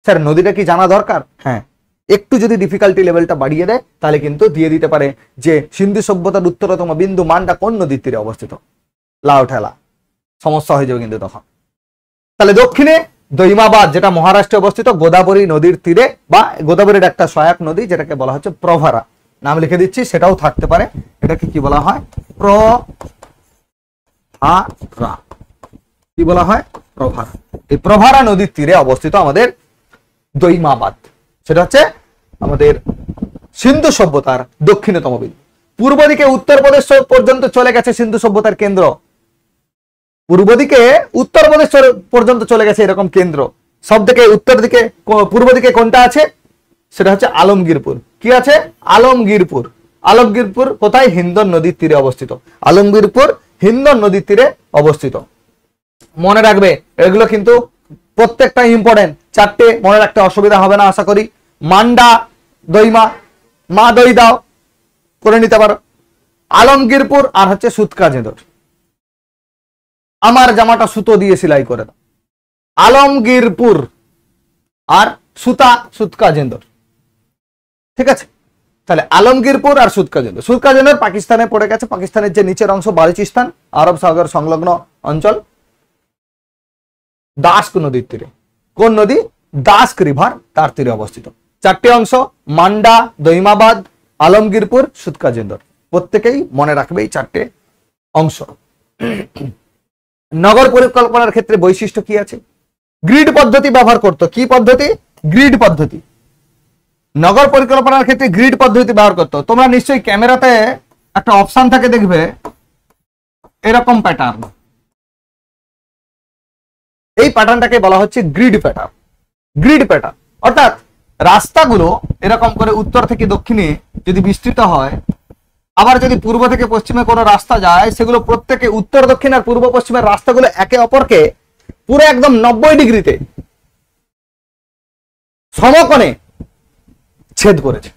স্যার নদীটা কি জানা দরকার? হ্যাঁ, একটু যদি ডিফিকাল্টি লেভেলটা বাড়িয়ে দেয় তাহলে কিন্তু দিয়ে দিতে পারে যে সিন্ধু সভ্যতার উত্তরতম বিন্দু মান্ডা কোন নদীর তীরে অবস্থিত। লাউ ঠেলা, সমস্যা হয়ে যাবে কিন্তু তখন। তাহলে দক্ষিণে দৈমাবাদ, যেটা মহারাষ্ট্রে অবস্থিত, গোদাবরী নদীর তীরে, বা গোদাবরীর একটা সহায়ক নদী যেটাকে বলা হচ্ছে প্রভারা। নাম লিখে দিচ্ছি, সেটাও থাকতে পারে। এটাকে কি বলা হয়? প্রভারা। কি বলা হয়? প্রভারা। এই প্রভারা নদীর তীরে অবস্থিত আমাদের দৈমাবাদ, সেটা হচ্ছে আমাদের সিন্ধু সভ্যতার দক্ষিণতম বিন্দু। পূর্ব দিকে উত্তরপ্রদেশ পর্যন্ত চলে গেছে সিন্ধু সভ্যতার কেন্দ্র। পূর্ব দিকে উত্তরপ্রদেশ পর্যন্ত চলে গেছে এরকম কেন্দ্র। সব থেকে উত্তর দিকে, পূর্ব দিকে কোনটা আছে? সেটা হচ্ছে আলমগীরপুর। কি আছে? আলমগীরপুর। আলমগীরপুর কোথায়? হিন্দন নদীর তীরে অবস্থিত। আলমগীরপুর হিন্দন নদীর তীরে অবস্থিত। মনে রাখবে, এগুলো কিন্তু প্রত্যেকটা ইম্পর্টেন্ট। চারটে মনে রাখতে অসুবিধা হবে না আশা করি। মান্ডা, দইমা, মা দই দাও করে নিতে পারো। আলমগীরপুর আর হচ্ছে সুতকা জেঁদর। আমার জামাটা সুতো দিয়ে সেলাই করে দাও। আলমগীরপুর আর সুতকা জেঁদর। ঠিক আছে? তাহলে আলমগীরপুর আর সুতকা জেঁদর। সুতকা জেঁদর পাকিস্তানে পড়ে গেছে। পাকিস্তানের যে নিচের অংশ বালুচিস্তান, আরব সাগর সংলগ্ন অঞ্চল, দাস্ক নদীর তীরে। কোন নদী? দাস্ক রিভার, তার তীরে অবস্থিত। চারটি অংশ, মান্ডা, দৈমাবাদ, আলমগীরপুর, সুতকা জেঁদর। প্রত্যেকেই মনে রাখবে এই চারটে অংশ। নগর পরিকল্পনার ক্ষেত্রে বৈশিষ্ট্য কি আছে? গ্রিড পদ্ধতি ব্যবহার করতো। কি পদ্ধতি? গ্রিড পদ্ধতি। নগর পরিকল্পনার ক্ষেত্রে গ্রিড পদ্ধতি ব্যবহার করতো। তোমরা নিশ্চয়ই ক্যামেরাতে একটা অপশন থাকে, দেখবে এরকম প্যাটার্ন। এই প্যাটার্নটাকে বলা হচ্ছে গ্রিড প্যাটার্ন। গ্রিড প্যাটার্ন অর্থাৎ রাস্তাগুলো এরকম করে উত্তর থেকে দক্ষিণে যদি বিস্তৃত হয়, আবার যদি পূর্ব থেকে পশ্চিমে কোনো রাস্তা যায়, সেগুলো প্রত্যেকে উত্তর দক্ষিণ আর পূর্ব পশ্চিমের রাস্তাগুলো একে অপরকে পুরো একদম 90 ডিগ্রিতে সমকোণে ছেদ করেছে।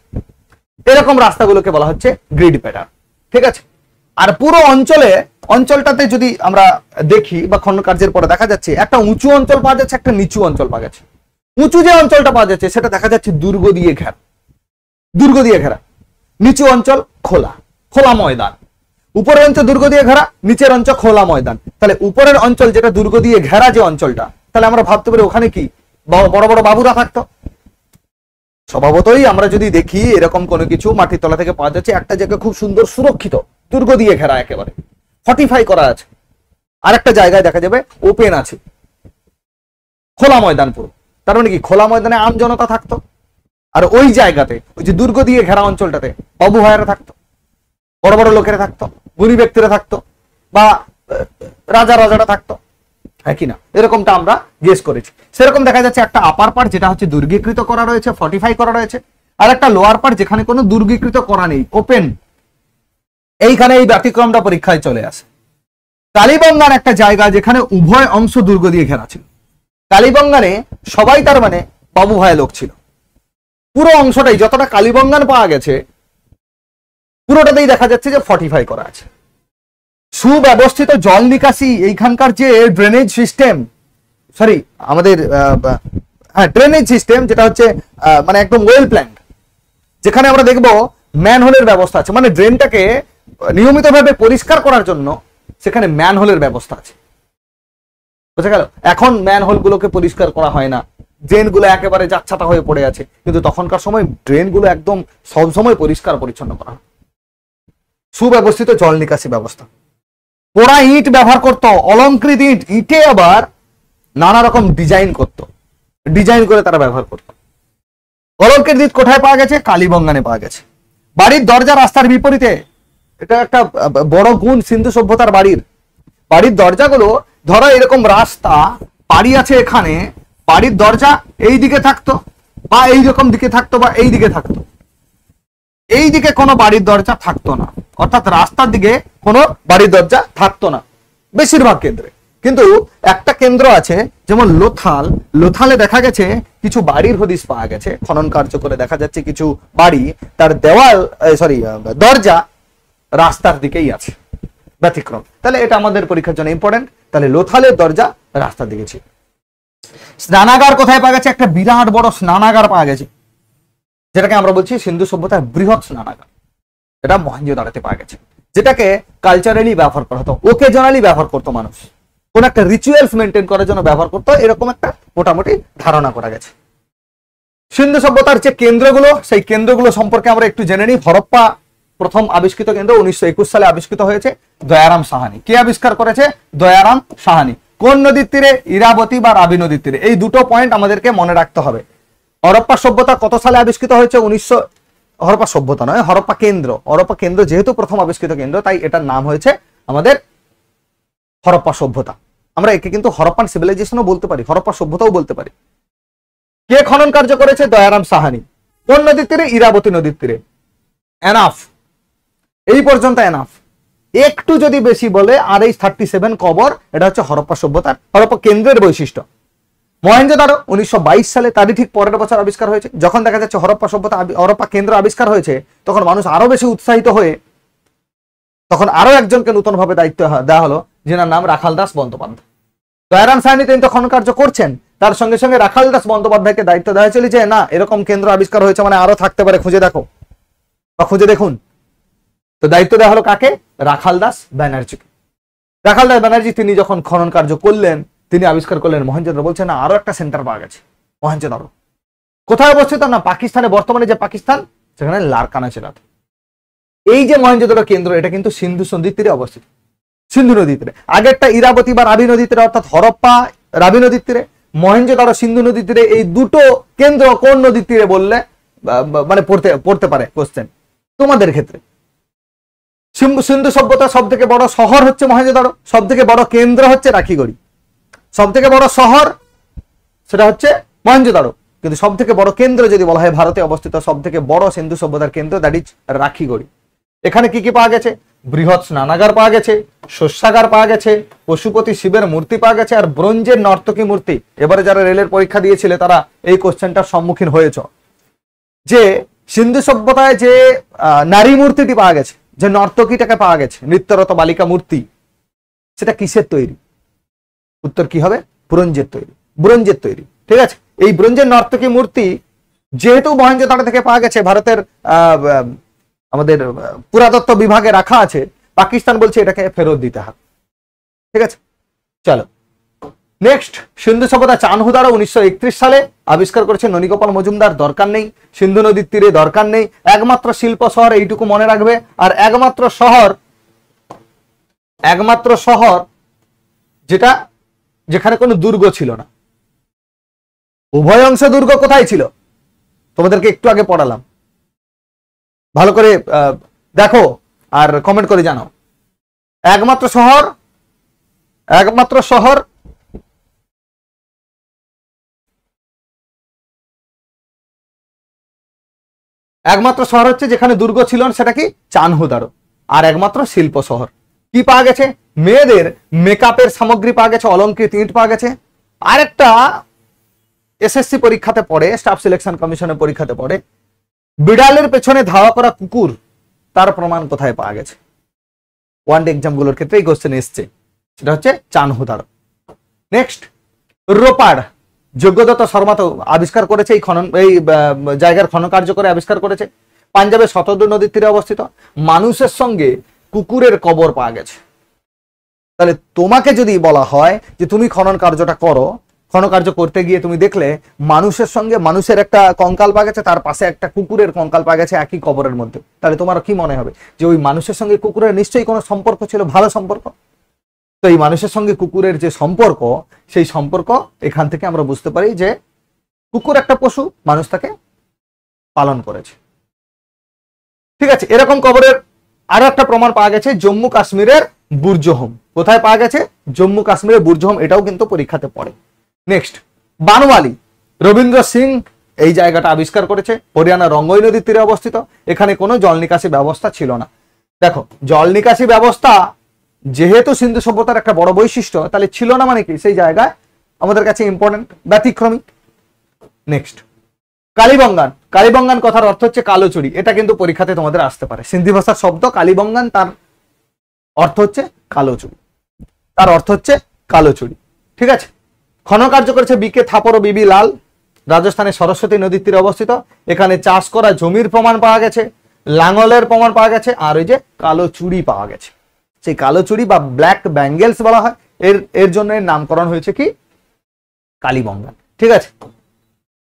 এরকম রাস্তাগুলোকে বলা হচ্ছে গ্রিড প্যাটার্ন। ঠিক আছে? আর পুরো অঞ্চলটাতে যদি আমরা দেখি বা খননকার্যের পরে দেখা যাচ্ছে একটা উঁচু অঞ্চল পাওয়া যাচ্ছে, একটা নিচু অঞ্চল পাওয়া যাচ্ছে। উঁচু যে অঞ্চলটা পাওয়া যাচ্ছে সেটা দেখা যাচ্ছে দুর্গ দিয়ে ঘেরা। দুর্গ দিয়ে ঘেরা। নিচু অঞ্চল খোলা, খোলা ময়দান। উপরের অঞ্চল দুর্গ দিয়ে ঘেরা, নিচের অঞ্চল খোলা ময়দান। তাহলে উপরের অঞ্চল যেটা দুর্গ দিয়ে ঘেরা যে অঞ্চলটা, তাহলে আমরা ভাবতে পারি ওখানে কি বড় বড় বাবুরা থাকতো। স্বভাবতই আমরা যদি দেখি এরকম কোনো কিছু মাটির তলা থেকে পাওয়া যাচ্ছে, একটা জায়গা খুব সুন্দর সুরক্ষিত, দুর্গ দিয়ে ঘেরা, একেবারে ফর্টিফাই করা আছে। আর একটা জায়গায় দেখা যাবে ওপেন আছে, খোলা ময়দান পুরো। তার মানে কি খোলা ময়দানে আম জনতা থাকতো, আর ওই জায়গাতে ওই যে দুর্গ দিয়ে ঘেরা অঞ্চলটাতে বাবু ভাইয়েরা থাকতো, বড় বড় লোকেরা থাকতো, গুণী ব্যক্তিরা থাকতো, বা রাজারা থাকতো। হ্যাঁ কিনা? এরকমটা আমরা গেস করেছি। সেরকম দেখা যাচ্ছে একটা আপার পার্ট যেটা হচ্ছে দুর্গীকৃত করা রয়েছে, ফর্টিফাই করা রয়েছে, আর একটা লোয়ার পার্ট যেখানে কোনো দুর্গীকৃত করা নেই, ওপেন। এইখানে এই ব্যতিক্রমটা পরীক্ষায় চলে আসে। কালীবঙ্গান একটা জায়গা যেখানে উভয় অংশ দুর্গ দিয়ে ঘেরা ছিল। কালীবঙ্গানে সবাই তার মানে বাবু ভাই লোক ছিল। পুরো অংশটাই যতটা কালীবঙ্গান পাওয়া গেছে পুরোটাতেই দেখা যাচ্ছে যে ফর্টিফাই করা আছে। সুব্যবস্থিত জল নিকাশি, এইখানকার যে ড্রেনেজ সিস্টেম, সরি আমাদের ড্রেনেজ সিস্টেম যেটা হচ্ছে মানে একদম ওয়েল প্ল্যান্ড, যেখানে আমরা দেখবো ম্যানহোলের ব্যবস্থা আছে, মানে ড্রেনটাকে নিয়মিতভাবে পরিষ্কার করার জন্য সেখানে ম্যানহোলের ব্যবস্থা আছে। বুঝা গেল? এখন ম্যানহোল গুলোকে পরিষ্কার করা হয় না, ড্রেনগুলো একেবারে যাচ্ছাটা হয়ে পড়ে আছে, কিন্তু তখনকার সময় ড্রেনগুলো একদম সবসময় পরিষ্কার পরিচ্ছন্ন করা হয়। সুব্যবস্থিত জল নিকাশি ব্যবস্থা। পোড়া ইট ব্যবহার করতো, অলংকৃত ইট। ইটে আবার নানা রকম ডিজাইন করত, ডিজাইন করে তারা ব্যবহার করত। কলঙ্কের দিক কোথায় পাওয়া গেছে? কালীবঙ্গানে পাওয়া গেছে। বাড়ির দরজা রাস্তার বিপরীতে, এটা একটা বড় গুণ সিন্ধু সভ্যতার বাড়ির। বাড়ির দরজাগুলো ধরো এরকম রাস্তা বাড়ি আছে, এখানে বাড়ির দরজা এই দিকে থাকতো বা এইরকম দিকে থাকতো বা এই দিকে থাকতো, এই দিকে কোনো বাড়ির দরজা থাকতো না, অর্থাৎ রাস্তার দিকে কোনো বাড়ির দরজা থাকতো না বেশিরভাগ কেন্দ্রে। কিন্তু একটা কেন্দ্র আছে যেমন লোথাল, লোথালে দেখা গেছে কিছু বাড়ির হদিস পাওয়া গেছে, খনন কার্য করে দেখা যাচ্ছে কিছু বাড়ি তার দেওয়াল দরজা রাস্তার দিকেই আছে, ব্যতিক্রম। তাহলে এটা আমাদের পরীক্ষার জন্য ইম্পর্টেন্ট। তাহলে লোথালের দরজা রাস্তার দিকে ছিল। স্নানাগার কোথায় পাওয়া গেছে? একটা বিরাট বড় স্নানাগার পাওয়া গেছে, যেটাকে আমরা বলছি সিন্ধু সভ্যতার বৃহৎ স্নানাগার। এটা মহেঞ্জোদারোতে পাওয়া গেছে, যেটাকে কালচারালি ব্যবহার করা হতো, ওকেজনালি ব্যবহার করতো মানুষ, কোন একটা রিচুয়ালস মেনটেন করার জন্য ব্যবহার করতো, এরকম একটা মোটামুটি ধারণা করা গেছে। সিন্ধু সভ্যতার যে কেন্দ্রগুলো, সেই কেন্দ্রগুলো সম্পর্কে আমরা একটু জেনে নিই। হরপ্পা প্রথম আবিষ্কৃত কেন্দ্র 1921 সালে আবিষ্কৃত হয়েছে। দয়ারাম সাহানি কে আবিষ্কার করেছে? দয়ারাম সাহানি। কোন নদীর তীরে? ইরাবতী বা রাবি নদীর তীরে। এই দুটো পয়েন্ট আমাদেরকে মনে রাখতে হবে। হরপ্পা সভ্যতা কত সালে আবিষ্কৃত হয়েছে? হরপ্পা সভ্যতা নয়, হরপ্পা কেন্দ্র। হরপ্পা কেন্দ্র যেহেতু প্রথম আবিষ্কৃত কেন্দ্র, তাই এটার নাম হয়েছে আমাদের হরপ্পা সভ্যতা। আমরা একে কিন্তু হরপ্পান সিভিলাইজেশনও বলতে পারি, হরপ্পা সভ্যতাও বলতে পারি। কে খনন কার্য করেছে? দয়ারাম সাহানি। কোন নদীর তীরে? ইরাবতী নদীর তীরে। এনাফ, এই পর্যন্ত এনাফ। একটু যদি বেশি বলে RH-37 কবর, এটা হচ্ছে হরপ্পা সভ্যতার, হরপ্পা কেন্দ্রের বৈশিষ্ট্য। মহেঞ্জোদারো 1922 সালে, তারই ঠিক পরের বছর আবিষ্কার হয়েছে। যখন দেখা যাচ্ছে হরপ্পা সভ্যতা, হরপ্পা কেন্দ্র আবিষ্কার হয়েছে, তখন মানুষ আরো বেশি উৎসাহিত হয়ে তখন আরো একজনকে নতুন ভাবে দায়িত্ব দেওয়া হলো, যেনার নাম রাখাল দাস বন্দ্যোপাধ্যায়। দয়ারাম সাহানি তিনি তো খনন কার্য করছেন, তার সঙ্গে সঙ্গে রাখাল দাস বন্দ্যোপাধ্যায়কে দায়িত্ব দেওয়া হয়েছিল যে না, এরকম কেন্দ্র আবিষ্কার হয়েছে মানে আরো থাকতে পারে, খুঁজে দেখো বা খুঁজে দেখুন। তো দায়িত্ব দেওয়া হলো কাকে? রাখাল দাস ব্যানার্জিকে। রাখাল দাস ব্যানার্জি তিনি যখন খনন কার্য করলেন, তিনি আবিষ্কার করলেন মহেঞ্জোদারো। বলছেন না, আরো একটা সেন্টার পাওয়া গেছে মহেঞ্জোদারো। কোথায় অবস্থিত? না পাকিস্তানে, বর্তমানে যে পাকিস্তান, সেখানে লারকানা জেলাতে। এই যে মহেঞ্জোদারো কেন্দ্র, এটা কিন্তু সিন্ধু নদীর তীরে অবস্থিত, সিন্ধু নদীর তীরে। আগেরটা ইরাবতী বা রাবি নদীর তীরে, অর্থাৎ হরপ্পা রাবি নদীর তীরে, মহেঞ্জোদারো সিন্ধু নদীর তীরে। এই দুটো কেন্দ্র কোন নদীর তীরে বললে মানে পড়তে পারে কোশ্চেন তোমাদের ক্ষেত্রে। সিন্ধু সভ্যতা সব থেকে বড় শহর হচ্ছে মহেঞ্জোদারো, সব থেকে বড় কেন্দ্র হচ্ছে রাখিগড়ি। সব থেকে বড় শহর সেটা হচ্ছে মহেঞ্জোদারো, কিন্তু সব থেকে বড় কেন্দ্র যদি বলা হয় ভারতে অবস্থিত সব থেকে বড় সিন্ধু সভ্যতার কেন্দ্র, দ্যাট ইজ রাখিগড়ি। এখানে কি কি পাওয়া গেছে? বৃহৎ স্নানাগার পাওয়া গেছে, শস্যাগার পাওয়া গেছে, পশুপতি শিবের মূর্তি পাওয়া গেছে, আর ব্রোঞ্জের নর্তকী মূর্তি। এবারে যারা রেলের পরীক্ষা দিয়েছিলে তারা এই কোশ্চেনটার সম্মুখীন হয়েছ, যে সিন্ধু সভ্যতায় যে নারী মূর্তিটি পাওয়া গেছে, যে নর্তকীটাকে পাওয়া গেছে, নৃত্যরত বালিকা মূর্তি, সেটা কিসের তৈরি? উত্তর কি হবে? ব্রোঞ্জের তৈরি, ব্রোঞ্জের তৈরি। ঠিক আছে, এই ব্রোঞ্জের নর্তকী মূর্তি যেহেতু মহেঞ্জোদারো থেকে পাওয়া গেছে, ভারতের আমাদের পুরাতত্ত্ব বিভাগে রাখা আছে, পাকিস্তান বলছে এটাকে ফেরত দিতে হবে। ঠিক আছে, চলো নেক্সট। সিন্ধু সভ্যতা চানহুদারো 1931 সালে আবিষ্কার করেছে ননীগোপাল মজুমদার। দরকার নেই, সিন্ধু নদীর তীরে দরকার নেই, একমাত্র শিল্প শহর, এইটুকু মনে রাখবে। আর একমাত্র শহর যেটা যেখানে কোনো দুর্গ ছিল না। উভয় অংশ দুর্গ কোথায় ছিল? তোমাদেরকে একটু আগে পড়ালাম, ভালো করে দেখো আর কমেন্ট করে জানাও। একমাত্র শহর হচ্ছে যেখানে দুর্গ ছিল না, সেটা কি? চানহুদারো। আর একমাত্র শিল্প শহর কি পাওয়া গেছে? মেয়েদের মেকআপের সামগ্রী পাওয়া গেছে, অলংকৃত ইট পাওয়া গেছে। আর একটা এসএসসি পরীক্ষাতে পড়ে, স্টাফ সিলেকশন কমিশনের পরীক্ষাতে পড়ে, বিড়ালের পেছনে ধাওয়া করা কুকুর, তার প্রমাণ কোথায় পাওয়া গেছে? ওয়ান ডে এক্সাম গুলোর ক্ষেত্রে এই কোশ্চেন এসছে, সেটা হচ্ছে চানহুদারো। নেক্সট, রোপাড় যজ্ঞদত্ত শর্মা তো আবিষ্কার করেছে, এই জায়গার খনন কার্য করে আবিষ্কার করেছে। পাঞ্জাবের শতদ্রু নদীর তীরে অবস্থিত। মানুষের সঙ্গে কুকুরের কবর পাওয়া গেছে। তাহলে তোমাকে যদি বলা হয় যে তুমি খনন কার্যটা করো, খনন কার্য করতে গিয়ে তুমি দেখলে মানুষের সঙ্গে মানুষের একটা কঙ্কাল পাওয়া গেছে, তার পাশে একটা কুকুরের কঙ্কাল পাওয়া গেছে একই কবরের মধ্যে, তাহলে তোমার কি মনে হবে? যে ওই মানুষের সঙ্গে কুকুরের নিশ্চয়ই কোনো সম্পর্ক ছিল, ভালো সম্পর্ক। তো এই মানুষের সঙ্গে কুকুরের যে সম্পর্ক, সেই সম্পর্ক এখান থেকে আমরা বুঝতে পারি যে কুকুর একটা পশু, মানুষ তাকে পালন করেছে। ঠিক আছে, এরকম কবরের আরো একটা প্রমাণ পাওয়া গেছে জম্মু কাশ্মীরের বুর্জহোম। কোথায় পাওয়া গেছে? জম্মু কাশ্মীরের বুর্জহোম, এটাও কিন্তু পরীক্ষাতে পড়ে। নেক্সট, বানওয়ালি, রবীন্দ্র সিং এই জায়গাটা আবিষ্কার করেছে, হরিয়ানার রঙ্গই নদীর তীরে অবস্থিত। এখানে কোনো জল নিকাশি ব্যবস্থা ছিল না। দেখো, জল নিকাশি ব্যবস্থা যেহেতু সিন্ধু সভ্যতার একটা বড় বৈশিষ্ট্য, তাহলে ছিল না মানে কি সেই জায়গায় আমাদের কাছে ইম্পর্টেন্ট, ব্যতিক্রমী। নেক্সট, কালীবঙ্গান। কালীবঙ্গান কথার অর্থ হচ্ছে কালো চুড়ি। এটা কিন্তু পরীক্ষাতে তোমাদের আসতে পারে। সিন্ধি ভাষার শব্দ কালীবঙ্গান, তার অর্থ হচ্ছে কালো চুড়ি, তার অর্থ হচ্ছে কালো চুড়ি। ঠিক আছে, খনন কার্য করেছে বিকে থাপর ও বিবি লাল, রাজস্থানের সরস্বতী নদীর তীরে অবস্থিত। এখানে চাষ করা জমির প্রমাণ পাওয়া গেছে, লাঙ্গলের প্রমাণ পাওয়া গেছে, আর ওই যে কালো চুড়ি পাওয়া গেছে। সেই কালো চুড়ি বা ব্ল্যাক ব্যাঙ্গেলস বলা হয়, এর জন্য এর নামকরণ হয়েছে কি কালীবঙ্গান। ঠিক আছে,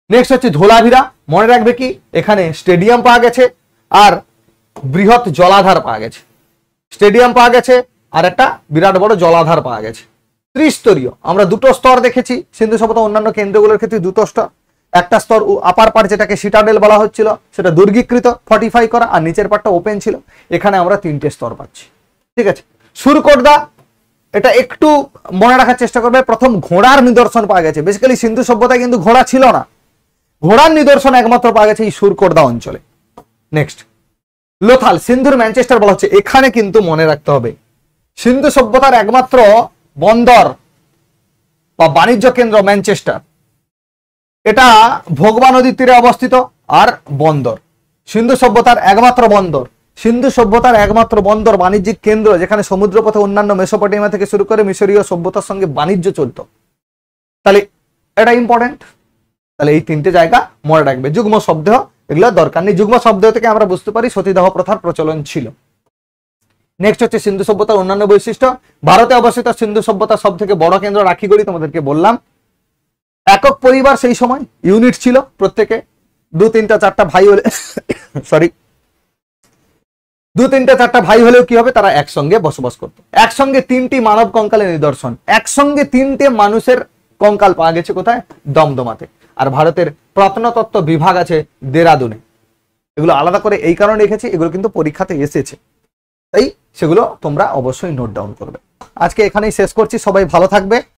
নেক্সট হচ্ছে ধোলাভিরা। মনে রাখবে কি, এখানে স্টেডিয়াম পাওয়া গেছে আর বৃহৎ জলাধার পাওয়া গেছে। স্টেডিয়াম পাওয়া গেছে আর একটা বিরাট বড় জলাধার পাওয়া গেছে। ত্রিস্তরীয়, আমরা দুটো স্তর দেখেছি সিন্ধু সভ্যতা অন্যান্য কেন্দ্রগুলোর ক্ষেত্রে, দুটো স্তর। একটা স্তর আপার পার্ট যেটাকে সিটাডেল বলা হচ্ছিল, সেটা দুর্গীকৃত, ফর্টিফাই করা, আর নিচের পার্টটা ওপেন ছিল। এখানে আমরা তিনটে স্তর পাচ্ছি। ঠিক আছে, সুরকোটদা, এটা একটু মনে রাখার চেষ্টা করবে। প্রথম ঘোড়ার নিদর্শন পাওয়া গেছে। বেসিক্যালি সিন্ধু সভ্যতায় কিন্তু ঘোড়া ছিল না, ঘোড়ার নিদর্শন একমাত্র পাওয়া গেছে এই সুরকোটদা অঞ্চলে। নেক্সট, লোথাল, সিন্ধুর ম্যানচেস্টার বলা হচ্ছে। এখানে কিন্তু মনে রাখতে হবে, সিন্ধু সভ্যতার একমাত্র বন্দর বা বাণিজ্য কেন্দ্র ম্যানচেস্টার, এটা ভোগবা নদীর তীরে অবস্থিত আর বন্দর। সিন্ধু সভ্যতার একমাত্র বন্দর, সিন্ধু সভ্যতার একমাত্র বন্দর, বাণিজ্যিক কেন্দ্র, যেখানে সমুদ্রপথে অন্যান্য মেসোপটেমিয়া থেকে শুরু করে মিশরীয় সভ্যতার সঙ্গে বাণিজ্য চলত। তাহলে এটা ইম্পর্টেন্ট। তাহলে এই তিনটে জায়গা মনে রাখবে। যুগ্ম শব্দ এগুলো দরকার নেই, যুগ্ম শব্দ থেকে আমরা বুঝতে পারি সতীদাহ প্রথার প্রচলন ছিল। নেক্সট হচ্ছে সিন্ধু সভ্যতার অন্যান্য বৈশিষ্ট্য। ভারতে অবস্থিত সিন্ধু সভ্যতার সব থেকে বড় কেন্দ্র রাখিগড়ি, তোমাদেরকে বললাম। একক পরিবার সেই সময়, ইউনিট ছিল, প্রত্যেকে 2-3-4টা ভাই হলে সরি 2-3-4টা ভাই হলেও কি হবে, তারা একসঙ্গে বসবাস করতো। একসঙ্গে 3টি মানব কঙ্কালের নিদর্শন, একসঙ্গে 3টে মানুষের কঙ্কাল পাওয়া গেছে কোথায়? দমদমাতে। আর ভারতের প্রত্নতত্ত্ব বিভাগ আছে দেরাদুনে। এগুলো আলাদা করে এই কারণে রেখেছি, এগুলো কিন্তু পরীক্ষাতে এসেছে, তাই সেগুলো তোমরা অবশ্যই নোট ডাউন করবে। আজকে এখানেই শেষ করছি, সবাই ভালো থাকবে।